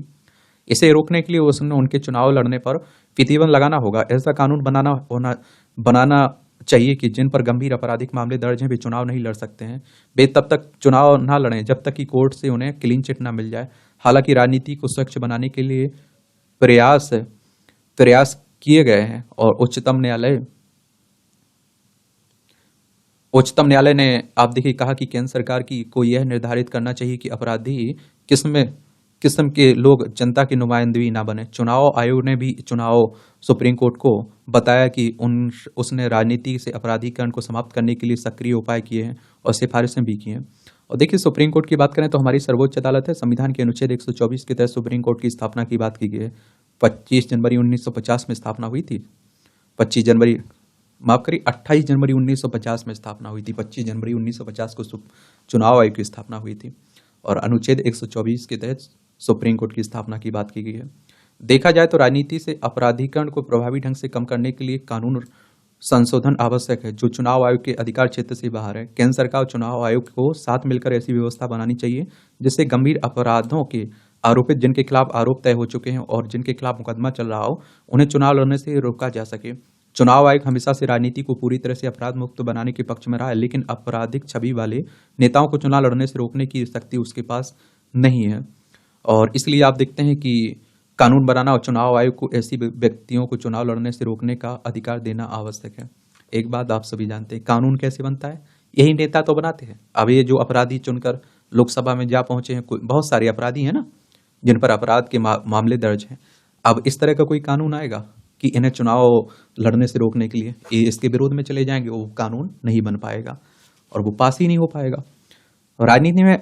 इसे रोकने के लिए उसने उनके चुनाव लड़ने पर प्रतिबंध लगाना होगा। ऐसा कानून बनाना चाहिए कि जिन पर गंभीर आपराधिक मामले दर्ज हैं वे चुनाव नहीं लड़ सकते हैं। वे तब तक चुनाव ना लड़ें जब तक कि कोर्ट से उन्हें क्लीन चिट ना मिल जाए। हालांकि राजनीति को स्वच्छ बनाने के लिए प्रयास किए गए हैं और उच्चतम न्यायालय ने आप देखिए कहा कि केंद्र सरकार को यह निर्धारित करना चाहिए कि अपराधी किस्म के लोग जनता की नुमाइंदगी ना बने। चुनाव आयोग ने भी सुप्रीम कोर्ट को बताया कि उसने राजनीति से अपराधीकरण को समाप्त करने के लिए सक्रिय उपाय किए हैं और सिफारिशें भी की हैं। और देखिए सुप्रीम कोर्ट की बात करें तो हमारी सर्वोच्च अदालत है। संविधान के अनुच्छेद 124 के तहत सुप्रीम कोर्ट की स्थापना की बात की गई है। 25 जनवरी 1950 में स्थापना हुई थी। 28 जनवरी 1950 में स्थापना हुई थी। 25 जनवरी 1950 को चुनाव आयोग की स्थापना हुई थी और अनुच्छेद 124 के तहत सुप्रीम कोर्ट की स्थापना की बात की गई है। देखा जाए तो राजनीति से अपराधीकरण को प्रभावी ढंग से कम करने के लिए कानून संशोधन आवश्यक है जो चुनाव आयोग के अधिकार क्षेत्र से बाहर है। केंद्र सरकार और चुनाव आयोग को साथ मिलकर ऐसी व्यवस्था बनानी चाहिए जिससे गंभीर अपराधों के आरोपित जिनके खिलाफ आरोप तय हो चुके हैं और जिनके खिलाफ मुकदमा चल रहा हो उन्हें चुनाव लड़ने से रोका जा सके। चुनाव आयोग हमेशा से राजनीति को पूरी तरह से अपराध मुक्त बनाने के पक्ष में रहा है, लेकिन आपराधिक छवि वाले नेताओं को चुनाव लड़ने से रोकने की शक्ति उसके पास नहीं है। और इसलिए आप देखते हैं कि कानून बनाना और चुनाव आयोग को ऐसी व्यक्तियों को चुनाव लड़ने से रोकने का अधिकार देना आवश्यक है। एक बात आप सभी जानते हैं, कानून कैसे बनता है, यही नेता तो बनाते हैं। अब ये जो अपराधी चुनकर लोकसभा में जा पहुंचे हैं, बहुत सारे अपराधी हैं ना जिन पर अपराध के मामले दर्ज हैं। अब इस तरह का कोई कानून आएगा कि इन्हें चुनाव लड़ने से रोकने के लिए ये इसके विरोध में चले जाएंगे, वो कानून नहीं बन पाएगा और वो पास ही नहीं हो पाएगा। राजनीति में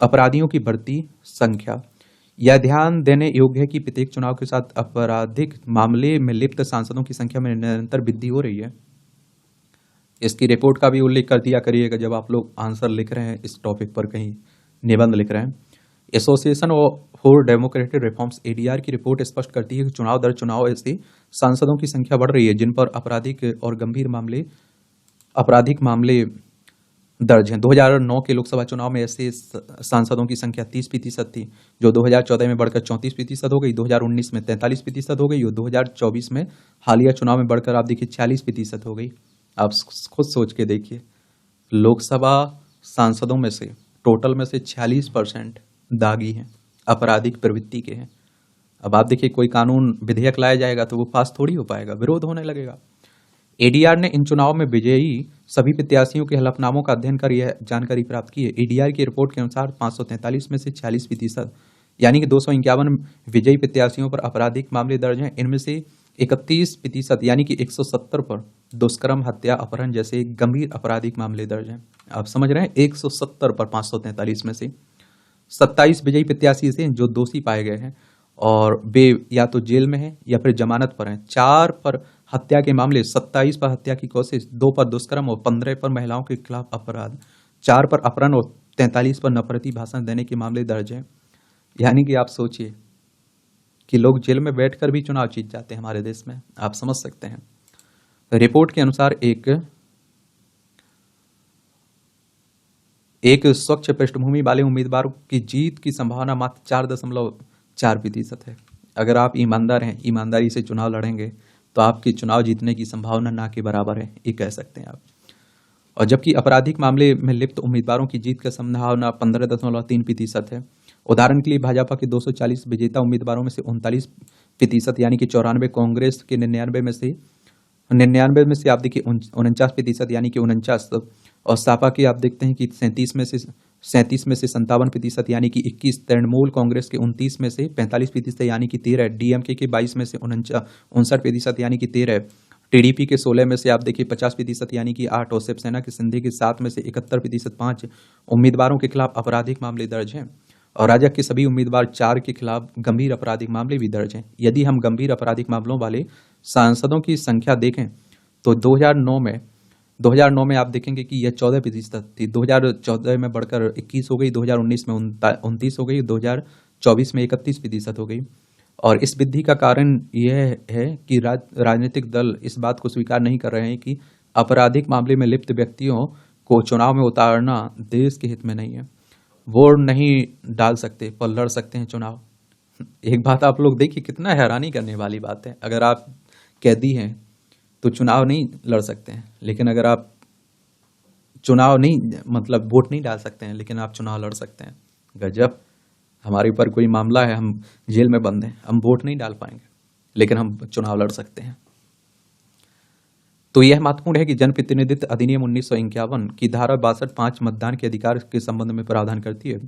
अपराधियों की बढ़ती संख्या, यह ध्यान देने योग्य है कि प्रत्येक चुनाव के साथ आपराधिक मामले में लिप्त सांसदों की संख्या में निरंतर वृद्धि हो रही है। इसकी रिपोर्ट का भी उल्लेख कर दिया करिएगा जब आप लोग आंसर लिख रहे हैं, इस टॉपिक पर कहीं निबंध लिख रहे हैं। Association for democratic reforms ADR की रिपोर्ट स्पष्ट करती है कि चुनाव दर चुनाव ऐसे सांसदों की संख्या बढ़ रही है जिन पर आपराधिक और गंभीर आपराधिक मामले दर्ज हैं। 2009 के लोकसभा चुनाव में ऐसे सांसदों की संख्या 30% थी, जो 2014 में बढ़कर 34% हो गई, 2019 में 43% हो गई और 2024 में हालिया चुनाव में बढ़कर आप देखिए 46% हो गई। आप खुद सोच के देखिए, लोकसभा सांसदों में से टोटल में से 46% दागी हैं, आपराधिक प्रवृत्ति के हैं। अब आप देखिए, कोई कानून विधेयक लाया जाएगा तो वो पास थोड़ी हो पाएगा, विरोध होने लगेगा। एडीआर ने इन चुनाव में विजयी सभी प्रत्याशियों के हलफनामों का अध्ययन कर यह जानकारी प्राप्त की है। एडीआर की रिपोर्ट के अनुसार 543 में से 46% यानी कि 251 विजयी प्रत्याशियों पर आपराधिक मामले दर्ज हैं। इनमें से 31% यानी कि 170 पर दुष्कर्म, हत्या, अपहरण जैसे गंभीर आपराधिक मामले दर्ज हैं। आप समझ रहे हैं, 170 पर 543 में से 27 विजयी प्रत्याशी ऐसे हैं जो दोषी पाए गए हैं और वे या तो जेल में हैं या फिर जमानत पर हैं। 4 पर हत्या के मामले, 27 पर हत्या की कोशिश, 2 पर दुष्कर्म और 15 पर महिलाओं के खिलाफ अपराध, 4 पर अपहरण और 43 पर नफरती भाषण देने के मामले दर्ज हैं। यानी कि आप सोचिए कि लोग जेल में बैठकर भी चुनाव जीत जाते हैं हमारे देश में। आप समझ सकते हैं। रिपोर्ट के अनुसार एक स्वच्छ पृष्ठभूमि वाले उम्मीदवार की जीत की संभावना मात्र 4.4% है। अगर आप ईमानदार हैं, ईमानदारी से चुनाव लड़ेंगे तो आपकी चुनाव जीतने की संभावना ना के बराबर है, ये कह सकते हैं आप। और जबकि आपराधिक मामले में लिप्त उम्मीदवारों की जीत की संभावना 15.3% है। उदाहरण के लिए भाजपा के 240 विजेता उम्मीदवारों में से 39% यानी कि 94, कांग्रेस के 99 में से आप देखिए 49% यानी कि 49, और सपा के आप देखते हैं कि 37 में से 57% यानी कि 21, तृणमूल कांग्रेस के 29 में से 45% यानी कि 13, डीएमके के 22 में से 59% यानी कि 13, टीडीपी के 16 में से आप देखिए 50% यानी कि 8 और शिवसेना के सिंधे के 7 में से 71% 5 उम्मीदवारों के खिलाफ आपराधिक मामले दर्ज हैं। और राजग के सभी उम्मीदवार 4 के खिलाफ गंभीर आपराधिक मामले भी दर्ज हैं। यदि हम गंभीर आपराधिक मामलों वाले सांसदों की संख्या देखें तो 2009 में आप देखेंगे कि यह 14% थी, 2014 में बढ़कर 21 हो गई, 2019 में 29 हो गई, 2024 में 31% हो गई। और इस वृद्धि का कारण यह है कि राजनीतिक दल इस बात को स्वीकार नहीं कर रहे हैं कि आपराधिक मामले में लिप्त व्यक्तियों को चुनाव में उतारना देश के हित में नहीं है। वोट नहीं डाल सकते पर लड़ सकते हैं चुनाव। एक बात आप लोग देखिए, कितना हैरानी करने वाली बात है। अगर आप कैदी हैं तो चुनाव नहीं लड़ सकते हैं, लेकिन अगर आप वोट नहीं डाल सकते हैं, लेकिन आप चुनाव लड़ सकते हैं। गजब, हमारे ऊपर कोई मामला है, हम जेल में बंद हैं, हम वोट नहीं डाल पाएंगे लेकिन हम चुनाव लड़ सकते हैं। तो यह महत्वपूर्ण है कि जनप्रतिनिधित्व अधिनियम 1951 की धारा 62(5) मतदान के अधिकार के संबंध में प्रावधान करती है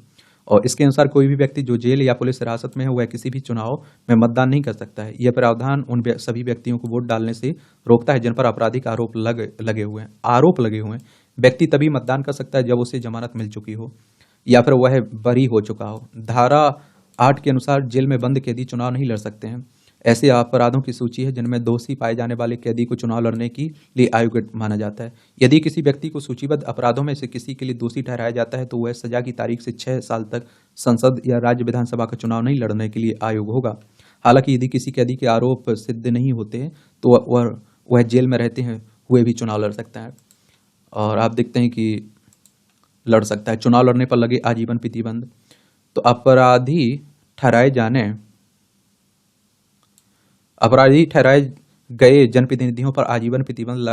और इसके अनुसार कोई भी व्यक्ति जो जेल या पुलिस हिरासत में है वह किसी भी चुनाव में मतदान नहीं कर सकता है। यह प्रावधान उन सभी व्यक्तियों को वोट डालने से रोकता है जिन पर आपराधिक आरोप लगे हुए हैं। व्यक्ति तभी मतदान कर सकता है जब उसे जमानत मिल चुकी हो या फिर वह बरी हो चुका हो। धारा 8 के अनुसार जेल में बंद कैदी चुनाव नहीं लड़ सकते हैं। ऐसे अपराधों की सूची है जिनमें दोषी पाए जाने वाले कैदी को चुनाव लड़ने के लिए अयोग्य माना जाता है। यदि किसी व्यक्ति को सूचीबद्ध अपराधों में से किसी के लिए दोषी ठहराया जाता है तो वह सजा की तारीख से 6 साल तक संसद या राज्य विधानसभा का चुनाव नहीं लड़ने के लिए अयोग्य होगा। हालांकि यदि किसी कैदी के आरोप सिद्ध नहीं होते हैं तो वह जेल में रहते हुए भी चुनाव लड़ सकता है। और आप देखते हैं कि लड़ सकता है। चुनाव लड़ने पर लगे आजीवन प्रतिबंध। तो अपराधी ठहराए गए जनप्रतिनिधियों पर आजीवन प्रतिबंध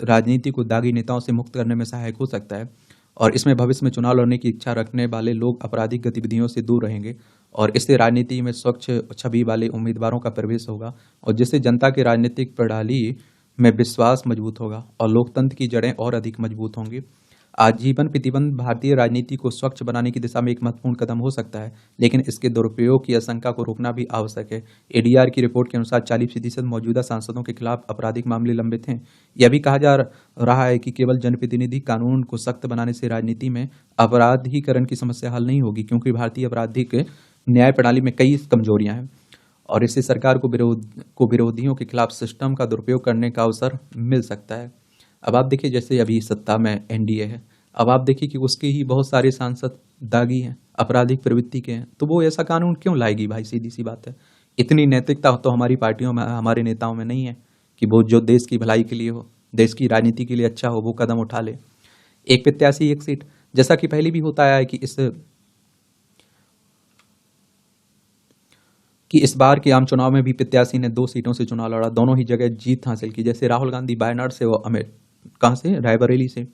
राजनीति को दागी नेताओं से मुक्त करने में सहायक हो सकता है और इसमें भविष्य में चुनाव लड़ने की इच्छा रखने वाले लोग आपराधिक गतिविधियों से दूर रहेंगे और इससे राजनीति में स्वच्छ छवि वाले उम्मीदवारों का प्रवेश होगा और जिससे जनता की राजनीतिक प्रणाली में विश्वास मजबूत होगा और लोकतंत्र की जड़ें और अधिक मजबूत होंगी। आजीवन प्रतिबंध भारतीय राजनीति को स्वच्छ बनाने की दिशा में एक महत्वपूर्ण कदम हो सकता है, लेकिन इसके दुरुपयोग की आशंका को रोकना भी आवश्यक है। एडीआर की रिपोर्ट के अनुसार 40% मौजूदा सांसदों के खिलाफ आपराधिक मामले लंबित हैं। यह भी कहा जा रहा है कि केवल जनप्रतिनिधि कानून को सख्त बनाने से राजनीति में अपराधीकरण की समस्या हल नहीं होगी, क्योंकि भारतीय आपराधिक न्याय प्रणाली में कई कमजोरियां हैं और इससे सरकार को विरोधियों के खिलाफ सिस्टम का दुरुपयोग करने का अवसर मिल सकता है। अब आप देखिए, जैसे अभी सत्ता में एनडीए है, अब आप देखिए कि उसके ही बहुत सारे सांसद दागी हैं, आपराधिक प्रवृत्ति के हैं, तो वो ऐसा कानून क्यों लाएगी भाई? सीधी सी बात है। इतनी नैतिकता तो हमारी पार्टियों में, हमारे नेताओं में नहीं है कि वो जो देश की भलाई के लिए हो, देश की राजनीति के लिए अच्छा हो, वो कदम उठा ले। एक प्रत्याशी एक सीट, जैसा कि पहले भी होता आया है कि इस बार के आम चुनाव में भी प्रत्याशी ने 2 सीटों से चुनाव लड़ा, दोनों ही जगह जीत हासिल की। जैसे राहुल गांधी वायनाड से और कहाँ से, रायबरेली से।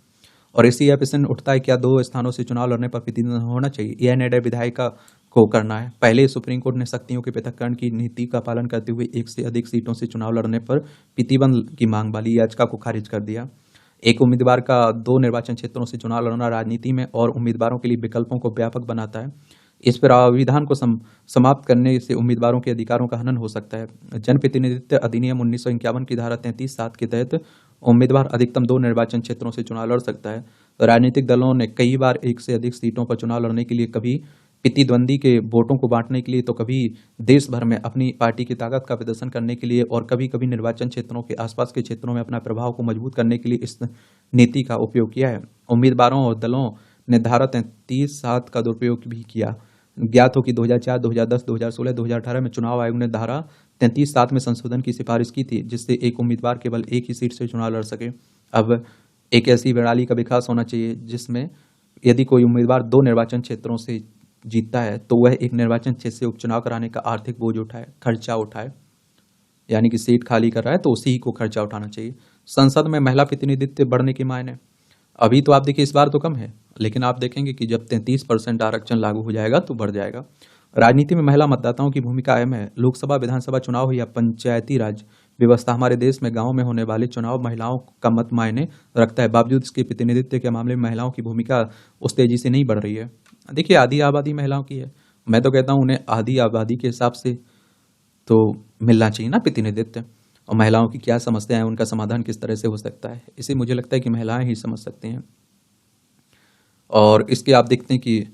और इसी यहाँ प्रश्न उठता है, क्या 2 स्थानों से चुनाव लड़ने पर प्रतिद्वंद होना चाहिए? यह निर्णय विधायिका को करना है। पहले सुप्रीम कोर्ट ने शक्तियों के पृथक्करण की नीति का पालन करते हुए एक से अधिक सीटों से चुनाव लड़ने पर प्रतिबंध की मांग वाली याचिका को खारिज कर दिया। एक उम्मीदवार का 2 निर्वाचन क्षेत्रों से चुनाव लड़ना राजनीति में और उम्मीदवारों के लिए विकल्पों को व्यापक बनाता है। इस प्रावधान को समाप्त करने से उम्मीदवारों के अधिकारों का हनन हो सकता है। जनप्रतिनिधित्व अधिनियम 1951 की धारा 33(7) के तहत उम्मीदवार अधिकतम 2 निर्वाचन क्षेत्रों से चुनाव लड़ सकता है। तो राजनीतिक दलों ने कई बार एक से अधिक सीटों पर चुनाव लड़ने के लिए, कभी प्रतिद्वंदी के वोटों को बांटने के लिए, तो कभी देश भर में अपनी पार्टी की ताकत का प्रदर्शन करने के लिए, और कभी कभी निर्वाचन क्षेत्रों के आसपास के क्षेत्रों में अपना प्रभाव को मजबूत करने के लिए इस नीति का उपयोग किया है। उम्मीदवारों और दलों ने धारा 33(7) का दुरुपयोग भी किया। ज्ञात हो कि 2004, 2010, 2016, 2018 में चुनाव आयोग ने धारा 33(7) में संशोधन की सिफारिश की थी, जिससे एक उम्मीदवार केवल एक ही सीट से चुनाव लड़ सके। अब एक ऐसी प्रणाली का विकास होना चाहिए जिसमें यदि कोई उम्मीदवार 2 निर्वाचन क्षेत्रों से जीतता है तो वह एक निर्वाचन क्षेत्र से उपचुनाव कराने का आर्थिक बोझ उठाए, खर्चा उठाए। यानी कि सीट खाली कर रहा है तो उसी को खर्चा उठाना चाहिए। संसद में महिला प्रतिनिधित्व बढ़ने के मायने, अभी तो आप देखिए इस बार तो कम है, लेकिन आप देखेंगे कि जब 33% आरक्षण लागू हो जाएगा तो बढ़ जाएगा। राजनीति में महिला मतदाताओं की भूमिका अहम है। लोकसभा, विधानसभा चुनाव हो या पंचायती राज व्यवस्था, हमारे देश में गांव में होने वाले चुनाव महिलाओं का मत मायने रखता है। बावजूद इसके प्रतिनिधित्व के मामले में महिलाओं की भूमिका उस तेजी से नहीं बढ़ रही है। देखिए, आधी आबादी महिलाओं की है। मैं तो कहता हूँ उन्हें आधी आबादी के हिसाब से तो मिलना चाहिए ना प्रतिनिधित्व। और महिलाओं की क्या समस्या है, उनका समाधान किस तरह से हो सकता है, इसे मुझे लगता है कि महिलाएं ही समझ सकती हैं। और इसके आप देखते हैं कि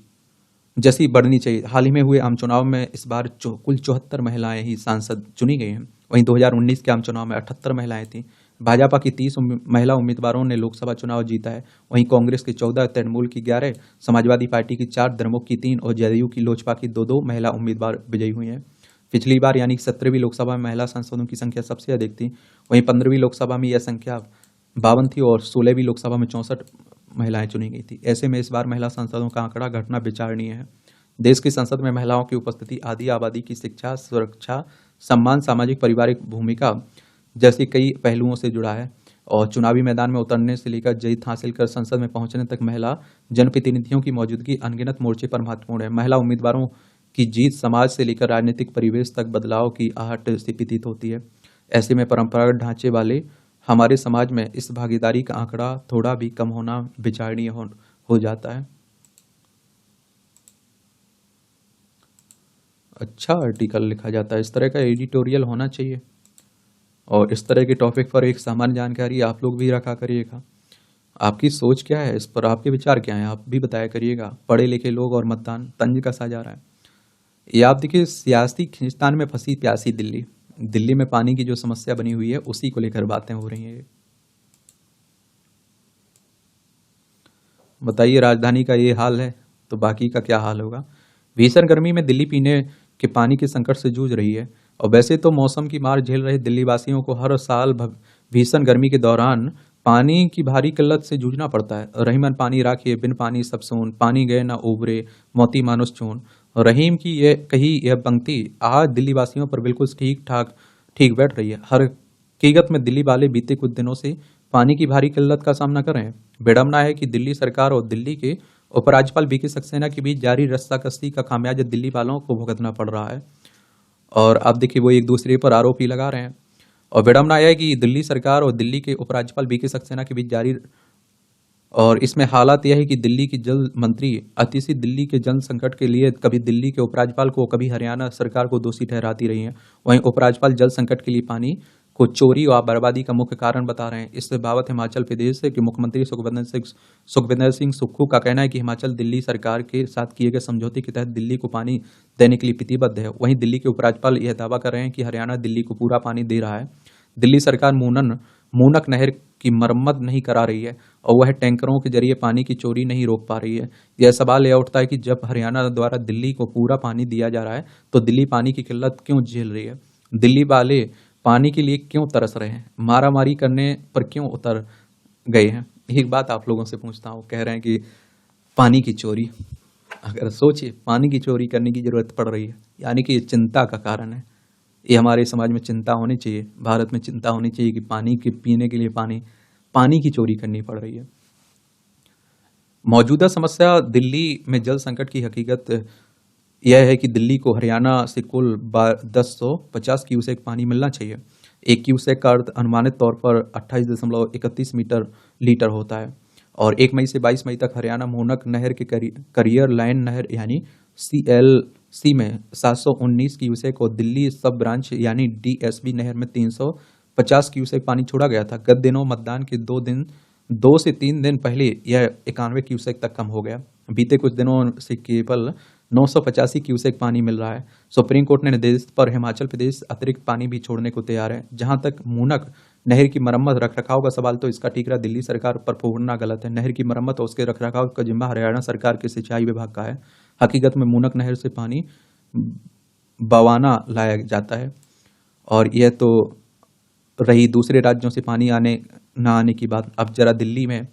जैसी बढ़नी चाहिए। हाल ही में हुए आम चुनाव में इस बार कुल 74 महिलाएं ही सांसद चुनी गई हैं। वहीं 2019 के आम चुनाव में 78 महिलाएं थीं। भाजपा की 30 महिला उम्मीदवारों ने लोकसभा चुनाव जीता है। वहीं कांग्रेस की 14, तृणमूल की 11, समाजवादी पार्टी की 4, द्रमुक की 3 और जदयू की लोजपा की 2 महिला उम्मीदवार विजयी हुई हैं। पिछली बार यानी 17वीं लोकसभा में महिला सांसदों की संख्या सबसे अधिक थी। वहीं 15वीं लोकसभा में यह संख्या 52 थी और 16वीं लोकसभा में 64 महिलाएं चुनी गई थी। ऐसे में इस बार महिला सांसदों का आंकड़ा घटना विचारणीय है। देश की संसद में महिलाओं की उपस्थिति आधी आबादी की शिक्षा, सुरक्षा, सम्मान, सामाजिक पारिवारिक भूमिका जैसे कई पहलुओं से जुड़ा है। और चुनावी मैदान में उतरने से लेकर जीत हासिल कर संसद में पहुंचने तक महिला जनप्रतिनिधियों की मौजूदगी अनगिनत मोर्चे पर महत्वपूर्ण है। महिला उम्मीदवारों की जीत समाज से लेकर राजनीतिक परिवेश तक बदलाव की आहट से प्रतीत होती है। ऐसे में परंपरागत ढांचे वाले हमारे समाज में इस भागीदारी का आंकड़ा थोड़ा भी कम होना विचारणीय हो जाता है। अच्छा आर्टिकल लिखा जाता है, इस तरह का एडिटोरियल होना चाहिए। और इस तरह के टॉपिक पर एक सामान्य जानकारी आप लोग भी रखा करिएगा। आपकी सोच क्या है इस पर, आपके विचार क्या हैं, आप भी बताया करिएगा। पढ़े लिखे लोग और मतदान तंज कसा जा रहा है। ये आप देखिए, सियासी खींचतान में फंसी प्यासी दिल्ली। दिल्ली में पानी की जो समस्या बनी हुई है उसी को लेकर बातें हो रही हैं। बताइए, राजधानी का ये हाल है तो बाकी का क्या हाल होगा। भीषण गर्मी में दिल्ली पीने के पानी के संकट से जूझ रही है। और वैसे तो मौसम की मार झेल रहे दिल्ली वासियों को हर साल भीषण गर्मी के दौरान पानी की भारी किल्लत से जूझना पड़ता है। रहीमन पानी राखिए, बिन पानी सब सून, पानी गए ना उबरे, मोती मानुष चून। रहीम की यह पंक्ति आज दिल्ली वासियों पर बिल्कुल ठीक बैठ रही है। हर हकीकत में दिल्ली वाले बीते कुछ दिनों से पानी की भारी किल्लत का सामना कर रहे हैं। विडंबना है कि दिल्ली सरकार और दिल्ली के उपराज्यपाल वीके सक्सेना के बीच जारी रस्साकसी का खामियाजा दिल्ली वालों को भुगतना पड़ रहा है। और अब देखिए, वो एक दूसरे पर आरोप ही लगा रहे हैं। और विडंबना यह है कि दिल्ली सरकार और दिल्ली के उपराज्यपाल वीके सक्सेना के बीच जारी, और इसमें हालात यह है कि दिल्ली की जल मंत्री अतिशी दिल्ली के जल संकट के लिए कभी दिल्ली के उपराज्यपाल को, कभी हरियाणा सरकार को दोषी ठहराती रही हैं। वहीं उपराज्यपाल जल संकट के लिए पानी को चोरी और बर्बादी का मुख्य कारण बता रहे हैं। इस बाबत हिमाचल प्रदेश के मुख्यमंत्री सुखविंदर सिंह सुक्खू का कहना है कि हिमाचल दिल्ली सरकार के साथ किए गए समझौते के तहत दिल्ली को पानी देने के लिए प्रतिबद्ध है। वहीं दिल्ली के उपराज्यपाल यह दावा कर रहे हैं कि हरियाणा दिल्ली को पूरा पानी दे रहा है। दिल्ली सरकार मूनक नहर की मरम्मत नहीं करा रही है और वह टैंकरों के जरिए पानी की चोरी नहीं रोक पा रही है। यह सवाल यह उठता है कि जब हरियाणा द्वारा दिल्ली को पूरा पानी दिया जा रहा है तो दिल्ली पानी की किल्लत क्यों झेल रही है। दिल्ली वाले पानी के लिए क्यों तरस रहे हैं, मारामारी करने पर क्यों उतर गए हैं। एक बात आप लोगों से पूछता हूँ, कह रहे हैं कि पानी की चोरी, अगर सोचिए पानी की चोरी करने की जरूरत पड़ रही है, यानी कि ये चिंता का कारण है। ये हमारे समाज में चिंता होनी चाहिए, भारत में चिंता होनी चाहिए कि पानी के पीने के लिए पानी की चोरी करनी पड़ रही है। मौजूदा समस्या दिल्ली में जल संकट की हकीकत यह है कि दिल्ली को हरियाणा से कुल 1050 क्यूसेक पानी मिलना चाहिए। एक क्यूसेक का अर्थ अनुमानित तौर पर 28.31 लीटर होता है। और 1 मई से 22 मई तक हरियाणा मोनक नहर के करियर लाइन नहर यानी CLC में 719 क्यूसेक और दिल्ली सब ब्रांच यानी DSB नहर में 350 क्यूसेक पानी छोड़ा गया था। गत दिनों मतदान के 2 से 3 दिन पहले यह 91 क्यूसेक तक कम हो गया। बीते कुछ दिनों से केवल 985 क्यूसेक पानी मिल रहा है। सुप्रीम कोर्ट ने निर्देश पर हिमाचल प्रदेश अतिरिक्त पानी भी छोड़ने को तैयार है। जहां तक मूनक नहर की मरम्मत रखरखाव का सवाल, तो इसका ठीकरा दिल्ली सरकार पर फोड़ना गलत है। नहर की मरम्मत और उसके रखरखाव का जिम्मा हरियाणा सरकार के सिंचाई विभाग का है। हकीकत में मूनक नहर से पानी बवाना लाया जाता है। और यह तो रही दूसरे राज्यों से पानी आने ना आने की बात। अब जरा दिल्ली में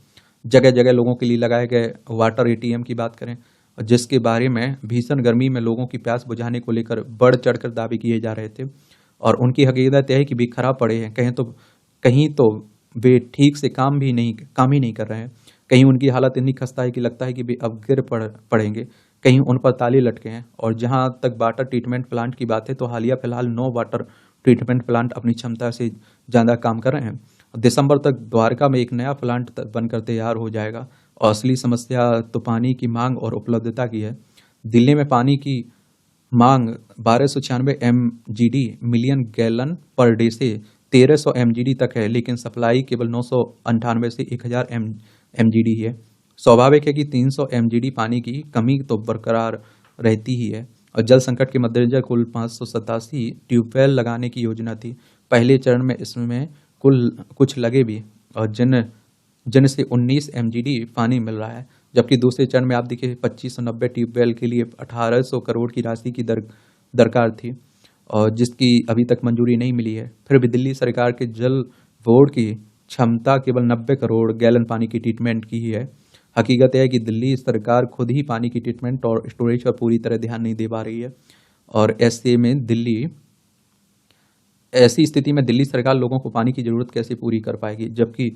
जगह जगह लोगों के लिए लगाए गए वाटर ATM की बात करें, जिसके बारे में भीषण गर्मी में लोगों की प्यास बुझाने को लेकर बढ़ चढ़कर दावे किए जा रहे थे। और उनकी हकीकत यह है कि भी खराब पड़े हैं। कहीं तो वे ठीक से काम ही नहीं कर रहे हैं। कहीं उनकी हालत इतनी खस्ता है कि लगता है कि वे अब गिर पड़ेंगे। कहीं उन पर ताले लटके हैं। और जहां तक वाटर ट्रीटमेंट प्लांट की बात है, तो हालिया फिलहाल 9 वाटर ट्रीटमेंट प्लांट अपनी क्षमता से ज़्यादा काम कर रहे हैं। दिसंबर तक द्वारका में एक नया प्लांट बनकर तैयार हो जाएगा। और असली समस्या तो पानी की मांग और उपलब्धता की है। दिल्ली में पानी की मांग 1296 MGD million gallon per day से 1300 MGD तक है, लेकिन सप्लाई केवल 998 से 1000 MGD ही है। स्वाभाविक है कि 300 MGD पानी की कमी तो बरकरार रहती ही है। और जल संकट के मद्देनजर कुल 587 ट्यूबवेल लगाने की योजना थी। पहले चरण में इसमें कुछ लगे भी, और जिनसे 19 MGD पानी मिल रहा है। जबकि दूसरे चरण में आप देखिए 2590 ट्यूबवेल के लिए 1800 करोड़ की राशि की दरकार थी, और जिसकी अभी तक मंजूरी नहीं मिली है। फिर भी दिल्ली सरकार के जल बोर्ड की क्षमता केवल 90 करोड़ गैलन पानी की ट्रीटमेंट की ही है। हकीकत है कि दिल्ली सरकार खुद ही पानी की ट्रीटमेंट और स्टोरेज पर पूरी तरह ध्यान नहीं दे पा रही है। और ऐसी स्थिति में दिल्ली सरकार लोगों को पानी की जरूरत कैसे पूरी कर पाएगी, जबकि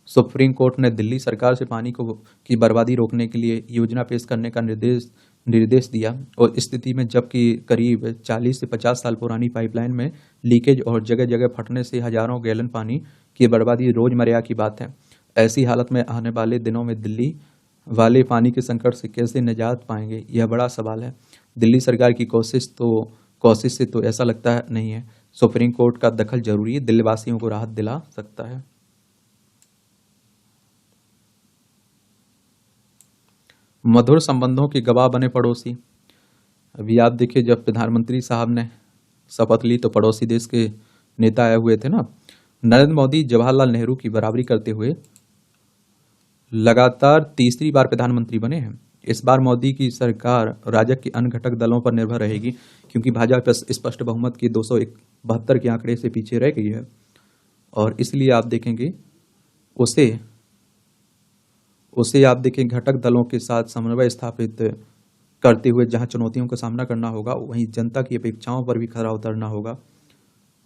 सुप्रीम कोर्ट ने दिल्ली सरकार से पानी की बर्बादी रोकने के लिए योजना पेश करने का निर्देश दिया। और इस स्थिति में जबकि करीब 40 से 50 साल पुरानी पाइपलाइन में लीकेज और जगह जगह फटने से हजारों गैलन पानी की बर्बादी रोजमर्रा की बात है। ऐसी हालत में आने वाले दिनों में दिल्ली वाले पानी के संकट से कैसे निजात पाएंगे, यह बड़ा सवाल है। दिल्ली सरकार की कोशिश से तो ऐसा लगता नहीं है। सुप्रीम कोर्ट का दखल जरूरी है, दिल्ली वासियों को राहत दिला सकता है। मधुर संबंधों के गवाह बने पड़ोसी। अभी आप देखिए, जब प्रधानमंत्री साहब ने शपथ ली तो पड़ोसी देश के नेता आए हुए थे ना। नरेंद्र मोदी जवाहरलाल नेहरू की बराबरी करते हुए लगातार तीसरी बार प्रधानमंत्री बने हैं। इस बार मोदी की सरकार राजग के अन्य घटक दलों पर निर्भर रहेगी, क्योंकि भाजपा स्पष्ट बहुमत के 272 के आंकड़े से पीछे रह गई है। और इसलिए आप देखेंगे उसे आप देखें घटक दलों के साथ समन्वय स्थापित करते हुए जहां चुनौतियों का सामना करना होगा, वहीं जनता की अपेक्षाओं पर भी खरा उतरना होगा।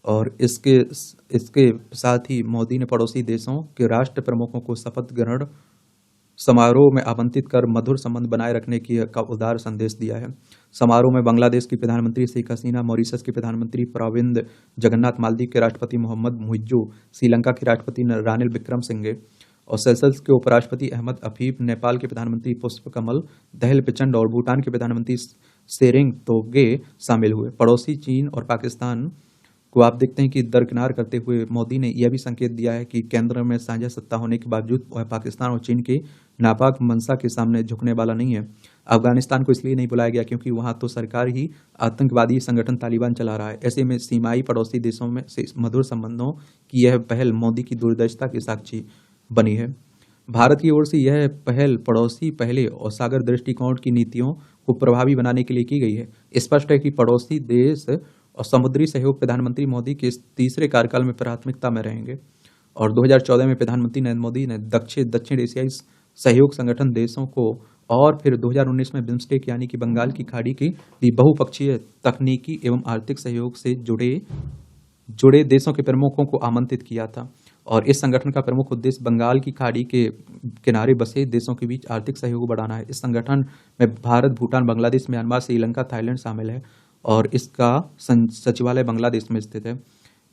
और इसके साथ ही मोदी ने पड़ोसी देशों के राष्ट्र प्रमुखों को शपथ ग्रहण समारोह में आमंत्रित कर मधुर संबंध बनाए रखने का उदार संदेश दिया है। समारोह में बांग्लादेश की प्रधानमंत्री शेख हसीना, मॉरिशस के प्रधानमंत्री प्रविंद जगन्नाथ, मालदीव के राष्ट्रपति मोहम्मद मुइज्जू, श्रीलंका के राष्ट्रपति रानिल विक्रमसिंघे और सेशल्स के उपराष्ट्रपति अहमद अफीफ, नेपाल के प्रधानमंत्री पुष्पकमल दहल प्रचंड और भूटान के प्रधानमंत्री सेरिंग तोब्गे शामिल हुए। पड़ोसी चीन और पाकिस्तान को आप देखते हैं कि दरकिनार करते हुए मोदी ने यह भी संकेत दिया है कि केंद्र में साझा सत्ता होने के बावजूद वह पाकिस्तान और चीन के नापाक मंशा के सामने झुकने वाला नहीं है। अफगानिस्तान को इसलिए नहीं बुलाया गया क्योंकि वहां तो सरकार ही आतंकवादी संगठन तालिबान चला रहा है। ऐसे में सीमाई पड़ोसी देशों में से मधुर संबंधों की यह पहल मोदी की दूरदर्शिता की साक्षी बनी है। भारत की ओर से यह पहल पड़ोसी पहले और सागर दृष्टिकोण की नीतियों को प्रभावी बनाने के लिए की गई है। स्पष्ट है कि पड़ोसी देश और समुद्री सहयोग प्रधानमंत्री मोदी के इस तीसरे कार्यकाल में प्राथमिकता में रहेंगे। और 2014 में प्रधानमंत्री नरेंद्र मोदी ने दक्षिण एशियाई सहयोग संगठन देशों को और फिर 2019 में बिम्स्टेक यानी कि बंगाल की खाड़ी की भी बहुपक्षीय तकनीकी एवं आर्थिक सहयोग से जुड़े देशों के प्रमुखों को आमंत्रित किया था। और इस संगठन का प्रमुख उद्देश्य बंगाल की खाड़ी के किनारे बसे देशों के बीच आर्थिक सहयोग बढ़ाना है। इस संगठन में भारत, भूटान, बांग्लादेश, म्यांमार, श्रीलंका, थाईलैंड शामिल है और इसका सचिवालय बांग्लादेश में स्थित है।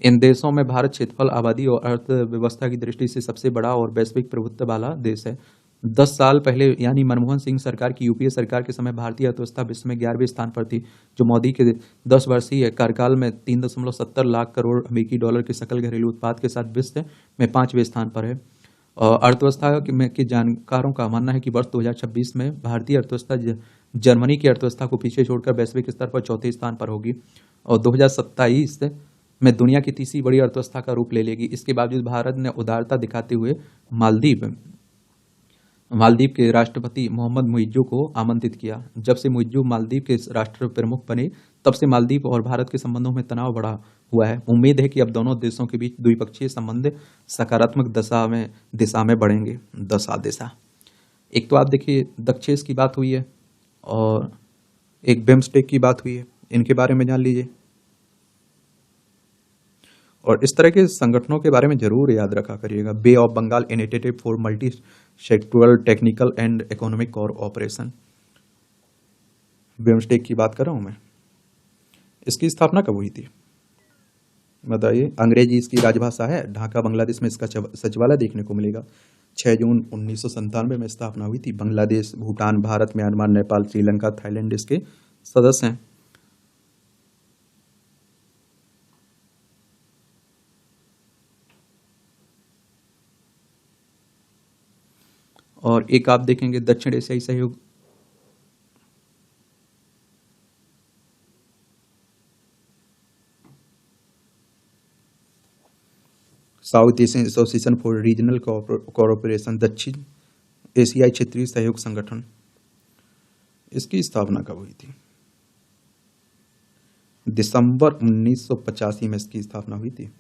इन देशों में भारत क्षेत्रफल, आबादी और अर्थव्यवस्था की दृष्टि से सबसे बड़ा और वैश्विक प्रभुत्व वाला देश है। 10 साल पहले यानी मनमोहन सिंह सरकार की यूपीए सरकार के समय भारतीय अर्थव्यवस्था विश्व में 11वें स्थान पर थी, जो मोदी के 10 वर्षीय कार्यकाल में 3.70 लाख करोड़ अमेरिकी डॉलर के सकल घरेलू उत्पाद के साथ विश्व में 5वें स्थान पर है। अर्थव्यवस्था के जानकारों का मानना है कि वर्ष 2026 में भारतीय अर्थव्यवस्था जर्मनी की अर्थव्यवस्था को पीछे छोड़कर वैश्विक स्तर पर चौथे स्थान पर होगी और 2027 में दुनिया की तीसरी बड़ी अर्थव्यवस्था का रूप ले लेगी। इसके बावजूद भारत ने उदारता दिखाते हुए मालदीव के राष्ट्रपति मोहम्मद मुइज्जू को आमंत्रित किया। जब से मुइज्जू मालदीव के राष्ट्र प्रमुख बने, तब से मालदीव और भारत के संबंधों में तनाव बढ़ा हुआ है। उम्मीद है कि अब दोनों देशों के बीच द्विपक्षीय संबंध सकारात्मक दिशा में बढ़ेंगे। दिशा एक तो आप देखिए दक्षेस की बात हुई है और एक बिम्स्टेक की बात हुई है, इनके बारे में जान लीजिए और इस तरह के संगठनों के बारे में जरूर याद रखा करिएगा। Bay of Bengal initiative for multi sectoral technical and economic cooperation, BIMSTEC की बात कर रहा हूं मैं। इसकी स्थापना कब हुई थी बताइए? अंग्रेजी इसकी राजभाषा है। ढाका बांग्लादेश में इसका सचिवालय देखने को मिलेगा। 6 जून 1997 में स्थापना हुई थी। बांग्लादेश, भूटान, भारत, म्यांमार, नेपाल, श्रीलंका, थाईलैंड इसके सदस्य हैं। और एक आप देखेंगे दक्षिण एशियाई सहयोग, south Asian association for regional cooperation, दक्षिण एशियाई क्षेत्रीय सहयोग संगठन, इसकी स्थापना कब हुई थी? दिसंबर 1985 में इसकी स्थापना हुई थी।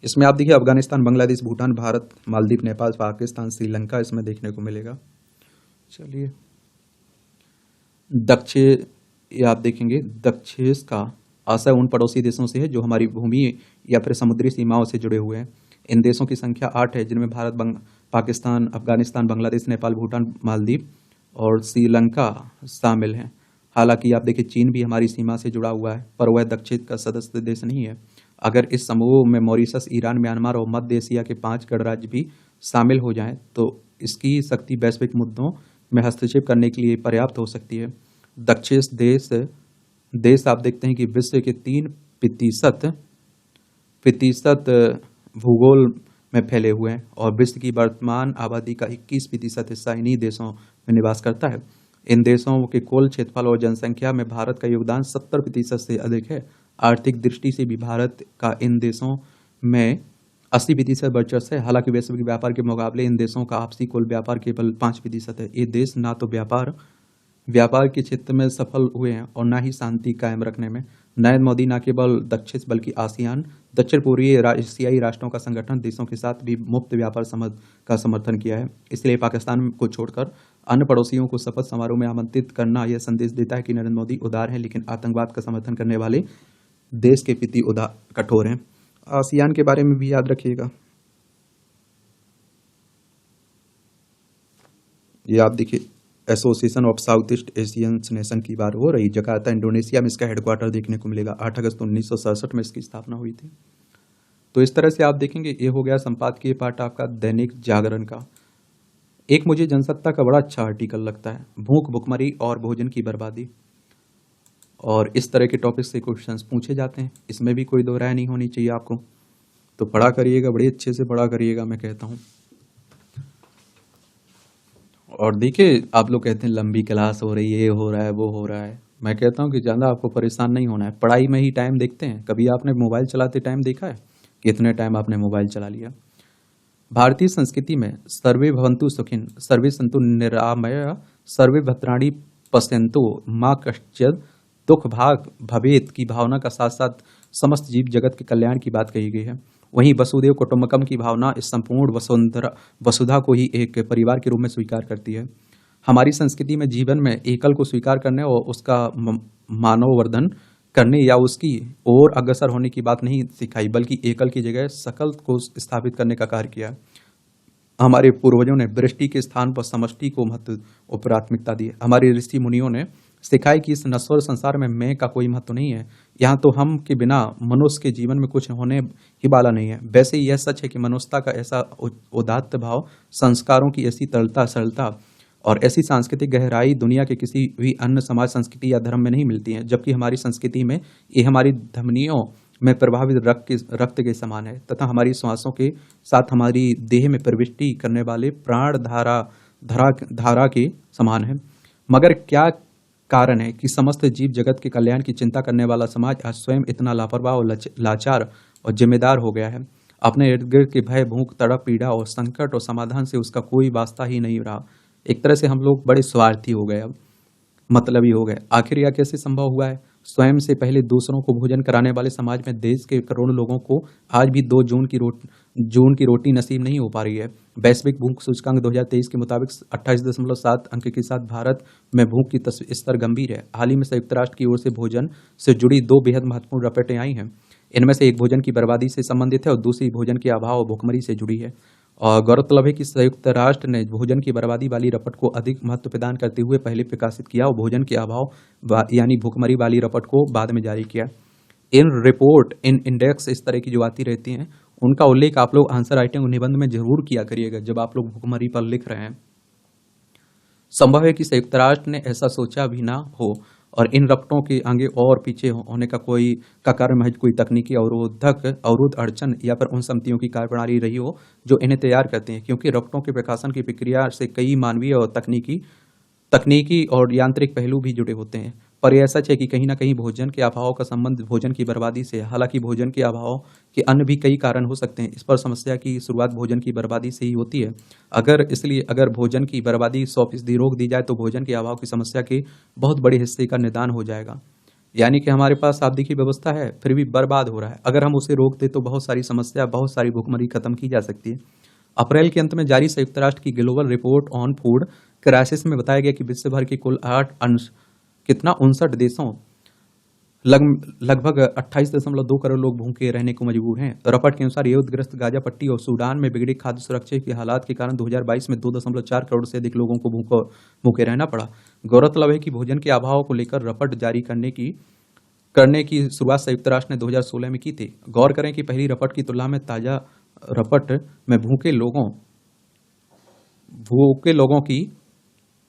इसमें आप देखिए अफगानिस्तान, बांग्लादेश, भूटान, भारत, मालदीव, नेपाल, पाकिस्तान, श्रीलंका इसमें देखने को मिलेगा। चलिए ये आप देखेंगे दक्षेस का आशय उन पड़ोसी देशों से है जो हमारी भूमि या फिर समुद्री सीमाओं से जुड़े हुए हैं। इन देशों की संख्या 8 है, जिनमें भारत, पाकिस्तान, अफगानिस्तान, बांग्लादेश, नेपाल, भूटान, मालदीव और श्रीलंका शामिल हैं। हालांकि आप देखिए चीन भी हमारी सीमा से जुड़ा हुआ है, पर वह दक्षिण का सदस्य देश नहीं है। अगर इस समूह में मॉरिशस, ईरान, म्यांमार और मध्य एशिया के 5 गणराज्य भी शामिल हो जाएं, तो इसकी शक्ति वैश्विक मुद्दों में हस्तक्षेप करने के लिए पर्याप्त हो सकती है। दक्षिण देश आप देखते हैं कि विश्व के 3% भूगोल में फैले हुए हैं और विश्व की वर्तमान आबादी का 21% हिस्सा इन्हीं देशों में निवास करता है। इन देशों के कुल क्षेत्रफल और जनसंख्या में भारत का योगदान 70% से अधिक है। आर्थिक दृष्टि से भी भारत का इन देशों में 80% वर्चस्व है। हालांकि वैश्विक व्यापार के मुकाबले इन देशों का आपसी कुल व्यापार केवल 5% है। ये देश ना तो व्यापार के क्षेत्र में सफल हुए हैं और न ही शांति कायम रखने में। नरेंद्र मोदी न केवल दक्षिण बल्कि आसियान, दक्षिण पूर्वी एशियाई राष्ट्रों का संगठन देशों के साथ भी मुक्त व्यापार का समर्थन किया है। इसलिए पाकिस्तान को छोड़कर अन्य पड़ोसियों को शपथ समारोह में आमंत्रित करना यह संदेश देता है कि नरेंद्र मोदी उदार हैं, लेकिन आतंकवाद का समर्थन करने वाले देश के प्रति कठोर हैं। आसियान के बारे में भी याद रखिएगा। ये आप देखिए association of south east Asian nation की बात हो रही। जकार्ता इंडोनेशिया में इसका हेडक्वार्टर देखने को मिलेगा। 8 अगस्त 1967 में इसकी स्थापना हुई थी। तो इस तरह से आप देखेंगे ये हो गया संपादकीय पार्ट आपका दैनिक जागरण का। एक मुझे जनसत्ता का बड़ा अच्छा आर्टिकल लगता है, भूख, भुखमरी और भोजन की बर्बादी। और इस तरह के टॉपिक से क्वेश्चंस पूछे जाते हैं, इसमें भी कोई दो राय नहीं होनी चाहिए आपको। तो पढ़ा करिएगा, बड़े अच्छे से पढ़ा करिएगा, मैं कहता हूँ। और देखिए आप लोग कहते हैं लंबी क्लास हो रही है, ये हो रहा है, वो हो रहा है। मैं कहता हूँ कि ज़्यादा आपको परेशान नहीं होना है, पढ़ाई में ही टाइम देखते हैं। कभी आपने मोबाइल चलाते टाइम देखा है? कितने टाइम आपने मोबाइल चला लिया? भारतीय संस्कृति में सर्वे भवन्तु सुखिन, सर्वे सन्तु निरामया, सर्वे भद्राणि पश्यन्तु माँ कश्चित् दुख भाग भवेत की भावना का साथ साथ समस्त जीव जगत के कल्याण की बात कही गई है। वहीं वसुदेव कुटुंबकम की भावना इस संपूर्ण वसुधा को ही एक परिवार के रूप में स्वीकार करती है। हमारी संस्कृति में जीवन में एकल को स्वीकार करने और उसका मानववर्धन करने या उसकी ओर अग्रसर होने की बात नहीं सिखाई, बल्कि एकल की जगह सकल को स्थापित करने का कार्य किया। हमारे पूर्वजों ने वृष्टि के स्थान पर समष्टि को महत्व और प्राथमिकता दी। हमारे ऋषि मुनियों ने सिखाया कि इस नश्वर संसार में मैं का कोई महत्व नहीं है। यहाँ तो हम के बिना मनुष्य के जीवन में कुछ होने ही वाला नहीं है। वैसे ही यह सच है कि मनुष्यता का ऐसा उदात्त भाव, संस्कारों की ऐसी तरलता, सरलता और ऐसी सांस्कृतिक गहराई दुनिया के किसी भी अन्य समाज, संस्कृति या धर्म में नहीं मिलती है। जबकि हमारी संस्कृति में ये हमारी धमनियों में प्रभावित रक्त के समान है तथा हमारी श्वासों के साथ हमारी देह में प्रविष्टि करने वाले प्राण धारा के समान है। मगर क्या कारण है कि समस्त जीव जगत के कल्याण की चिंता करने वाला समाज आज स्वयं इतना लापरवाह और लाचार और जिम्मेदार हो गया है? अपने इर्द गिर्द के भय, भूख, तड़प, पीड़ा और संकट और समाधान से उसका कोई वास्ता ही नहीं रहा। एक तरह से हम लोग बड़े स्वार्थी हो गए, अब मतलबी हो गए। आखिर यह कैसे संभव हुआ है? स्वयं से पहले दूसरों को भोजन कराने वाले समाज में देश के करोड़ों लोगों को आज भी 2 जून की रोटी नसीब नहीं हो पा रही है। वैश्विक भूख सूचकांक 2023 के मुताबिक 28.7 अंक के साथ भारत में भूख की स्तर गंभीर है। हाल ही में संयुक्त राष्ट्र की ओर से भोजन से जुड़ी 2 बेहद महत्वपूर्ण रिपोर्टें आई हैं। इनमें से एक भोजन की बर्बादी से संबंधित है और दूसरी भोजन के अभाव और भुखमरी से जुड़ी है। और गौरतलब है कि संयुक्त राष्ट्र ने भोजन की बर्बादी वाली रिपोर्ट को अधिक महत्व प्रदान करते हुए पहले प्रकाशित किया और भोजन के अभाव यानी भुखमरी वाली रिपोर्ट को बाद में जारी किया। इन इंडेक्स इस तरह की जो आती रहती हैं, उनका उल्लेख आप लोग आंसर राइटिंग निबंध में जरूर किया करिएगा जब आप लोग भुखमरी पर लिख रहे हैं। संभव है कि संयुक्त राष्ट्र ने ऐसा सोचा भी ना हो और इन रपटों के आगे और पीछे होने का कारण महज कोई तकनीकी अवरोध अड़चन या फिर उन समितियों की कार्यप्रणाली रही हो जो इन्हें तैयार करते हैं, क्योंकि रपटों के प्रकाशन की प्रक्रिया से कई मानवीय और तकनीकी और यांत्रिक पहलू भी जुड़े होते हैं। पर यह सच है कि कहीं ना कहीं भोजन के अभाव का संबंध भोजन की बर्बादी से है। हालांकि भोजन के अभाव के अन्य भी कई कारण हो सकते हैं। इस पर समस्या की शुरुआत भोजन की बर्बादी से ही होती है। अगर भोजन की बर्बादी 100% रोक दी जाए तो भोजन के अभाव की समस्या के बहुत बड़े हिस्से का निदान हो जाएगा। यानी कि हमारे पास शादी की व्यवस्था है फिर भी बर्बाद हो रहा है। अगर हम उसे रोक दे तो बहुत सारी समस्या, बहुत सारी भुखमरी खत्म की जा सकती है। अप्रैल के अंत में जारी संयुक्त राष्ट्र की global report on food crisis में बताया गया कि विश्व भर के कुल 59 देशों लगभग 28.2 करोड़ लोग भूखे रहने को मजबूर हैं। रिपोर्ट के अनुसार युद्धग्रस्त गाजा पट्टी और सूडान में बिगड़ी खाद्य सुरक्षा के हालात के कारण 2022 में 2.4 करोड़ से अधिक लोगों को भूखे रहना पड़ा। गौरतलब है कि भोजन के अभाव को लेकर रिपोर्ट जारी करने की शुरुआत संयुक्त राष्ट्र ने 2016 में की थी। गौर करें कि पहली रिपोर्ट की तुलना में ताजा रिपोर्ट में भूखे लोगों की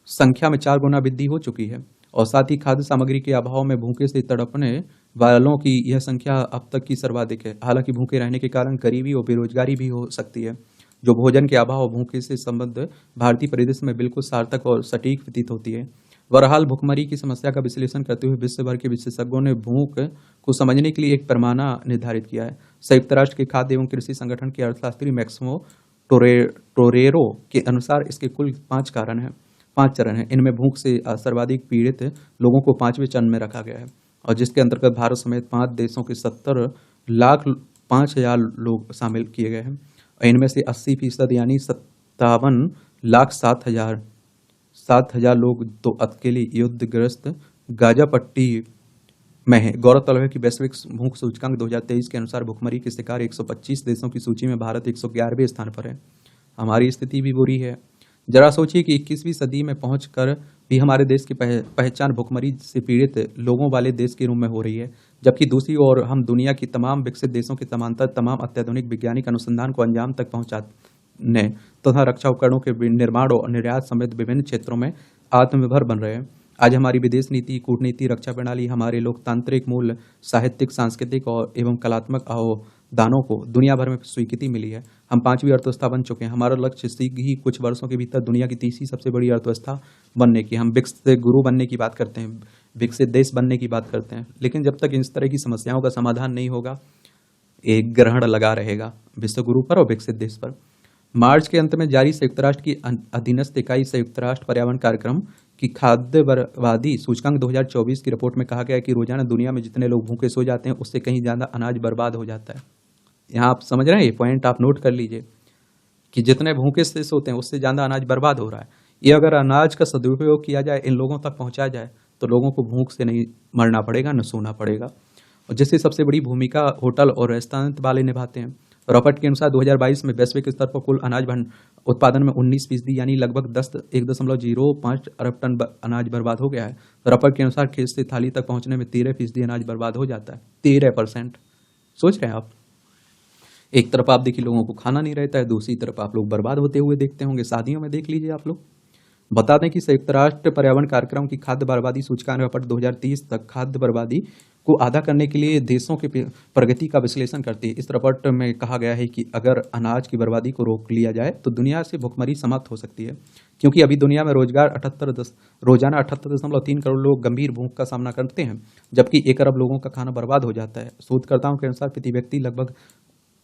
संख्या में 4 गुना वृद्धि हो चुकी है और साथ ही खाद्य सामग्री के अभाव में भूखे से तड़पने वालों की यह संख्या अब तक की सर्वाधिक है। हालांकि भूखे रहने के कारण गरीबी और बेरोजगारी भी हो सकती है, जो भोजन के अभाव और भूखे से संबंध भारतीय परिदृश्य में बिल्कुल सार्थक और सटीक प्रतीत होती है। बहरहाल भुखमरी की समस्या का विश्लेषण करते हुए विश्व भर के विशेषज्ञों ने भूख को समझने के लिए एक पैमाना निर्धारित किया है। संयुक्त राष्ट्र के खाद्य एवं कृषि संगठन के अर्थशास्त्री मैक्सिमो टोरेरो के अनुसार इसके कुल 5 चरण हैं। इनमें भूख से सर्वाधिक पीड़ित लोगों को 5वें चरण में रखा गया है और जिसके अंतर्गत भारत समेत 5 देशों के 70 लाख 5,000 लोग शामिल किए गए हैं। इनमें से 80% यानी 57 लाख 7,000 लोग तो अकेले युद्धग्रस्त गाजा पट्टी में है। गौरतलब है कि वैश्विक भूख सूचकांक 2023 के अनुसार भुखमरी के शिकार 125 देशों की सूची में भारत 111वें स्थान पर है। हमारी स्थिति भी बुरी है। जरा सोचिए कि 21वीं सदी में पहुंचकर भी हमारे देश की पहचान भुखमरी से पीड़ित लोगों वाले देश के रूप में हो रही है, जबकि दूसरी ओर हम दुनिया की तमाम विकसित देशों के समांतर तमाम अत्याधुनिक वैज्ञानिक अनुसंधान को अंजाम तक पहुंचाने तथा रक्षा उपकरणों के निर्माण और निर्यात समेत विभिन्न क्षेत्रों में आत्मनिर्भर बन रहे हैं। आज हमारी विदेश नीति, कूटनीति, रक्षा प्रणाली, हमारे लोकतांत्रिक मूल्य, साहित्यिक, सांस्कृतिक और एवं कलात्मक दानों को दुनिया भर में स्वीकृति मिली है। हम 5वीं अर्थव्यवस्था बन चुके हैं। हमारा लक्ष्य शीघ्र ही कुछ वर्षों के भीतर दुनिया की 3री सबसे बड़ी अर्थव्यवस्था बनने की। हम विकसित गुरु बनने की बात करते हैं, विकसित देश बनने की बात करते हैं, लेकिन जब तक इस तरह की समस्याओं का समाधान नहीं होगा, एक ग्रहण लगा रहेगा विश्व गुरु पर और विकसित देश पर। मार्च के अंत में जारी संयुक्त राष्ट्र की अधीनस्थ इकाई संयुक्त राष्ट्र पर्यावरण कार्यक्रम कि खाद्य बर्बादी सूचकांक 2024 की रिपोर्ट में कहा गया है कि रोजाना दुनिया में जितने लोग भूखे सो जाते हैं उससे कहीं ज़्यादा अनाज बर्बाद हो जाता है। यहाँ आप समझ रहे हैं, ये पॉइंट आप नोट कर लीजिए कि जितने भूखे से सोते हैं उससे ज़्यादा अनाज बर्बाद हो रहा है। ये अगर अनाज का सदुपयोग किया जाए, इन लोगों तक पहुँचाया जाए, तो लोगों को भूख से नहीं मरना पड़ेगा, न सोना पड़ेगा। और जिससे सबसे बड़ी भूमिका होटल और रेस्टोरेंट वाले निभाते हैं। रॉपर्ट के अनुसार 2022 में वैश्विक स्तर पर कुल अनाज उत्पादन में 19% यानी लगभग 1.05 अरब टन अनाज बर्बाद हो गया है। रॉपर्ट के अनुसार खेत से थाली तक पहुंचने में 13% अनाज बर्बाद हो जाता है। 13%। सोच रहे हैं आप? एक तरफ आप देखिए लोगों को खाना नहीं रहता है, दूसरी तरफ आप लोग बर्बाद होते हुए देखते होंगे। शादियों में देख लीजिए आप लोग। बता दें कि संयुक्त राष्ट्र पर्यावरण कार्यक्रम की खाद्य बर्बादी सूचकांक रिपोर्ट 2030 तक खाद्य बर्बादी को आधा करने के लिए देशों की प्रगति का विश्लेषण करती है। इस रिपोर्ट में कहा गया है कि अगर अनाज की बर्बादी को रोक लिया जाए तो दुनिया से भुखमरी समाप्त हो सकती है, क्योंकि अभी दुनिया में रोजाना 78.3 करोड़ लोग गंभीर भूख का सामना करते हैं, जबकि 1 अरब लोगों का खाना बर्बाद हो जाता है। शोधकर्ताओं के अनुसार प्रति व्यक्ति लगभग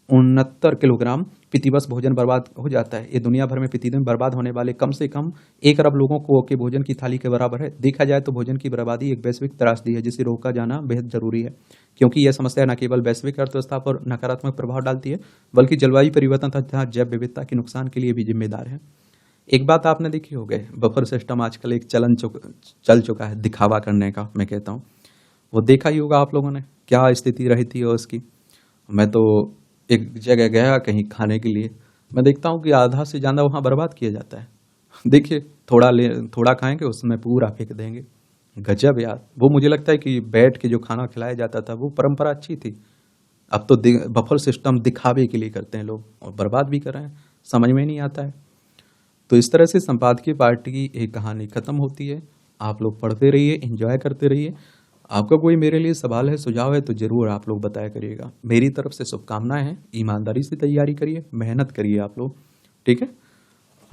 69 किलोग्राम प्रतिवर्ष भोजन बर्बाद हो जाता है। ये दुनिया भर में प्रतिदिन बर्बाद होने वाले कम से कम 1 अरब लोगों को के भोजन की थाली के बराबर है। देखा जाए तो भोजन की बर्बादी एक वैश्विक त्रासदी है जिसे रोका जाना बेहद जरूरी है, क्योंकि यह समस्या न केवल वैश्विक अर्थव्यवस्था पर नकारात्मक प्रभाव डालती है, बल्कि जलवायु परिवर्तन तथा जैव विविधता के नुकसान के लिए भी जिम्मेदार है। एक बात आपने देखी हो गई, बफर सिस्टम आजकल एक चल चुका है दिखावा करने का, मैं कहता हूँ। वो देखा ही होगा आप लोगों ने क्या स्थिति रही थी उसकी। मैं तो एक जगह गया कहीं खाने के लिए, मैं देखता हूँ कि आधा से ज़्यादा वहाँ बर्बाद किया जाता है। देखिए थोड़ा खाएंगे उसमें पूरा फेंक देंगे। गजब यार। वो मुझे लगता है कि बैठ के जो खाना खिलाया जाता था वो परंपरा अच्छी थी। अब तो बफर सिस्टम दिखावे के लिए करते हैं लोग और बर्बाद भी कर रहे हैं, समझ में नहीं आता है। तो इस तरह से संपादकीय पार्ट की एक कहानी खत्म होती है। आप लोग पढ़ते रहिए, एंजॉय करते रहिए। आपका कोई मेरे लिए सवाल है, सुझाव है तो जरूर आप लोग बताया करिएगा। मेरी तरफ से शुभकामनाएं हैं। ईमानदारी से तैयारी करिए, मेहनत करिए आप लोग, ठीक है।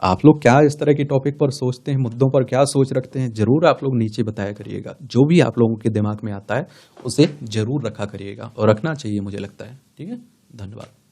आप लोग क्या इस तरह के टॉपिक पर सोचते हैं, मुद्दों पर क्या सोच रखते हैं, जरूर आप लोग नीचे बताया करिएगा। जो भी आप लोगों के दिमाग में आता है उसे जरूर रखा करिएगा और रखना चाहिए, मुझे लगता है। ठीक है, धन्यवाद।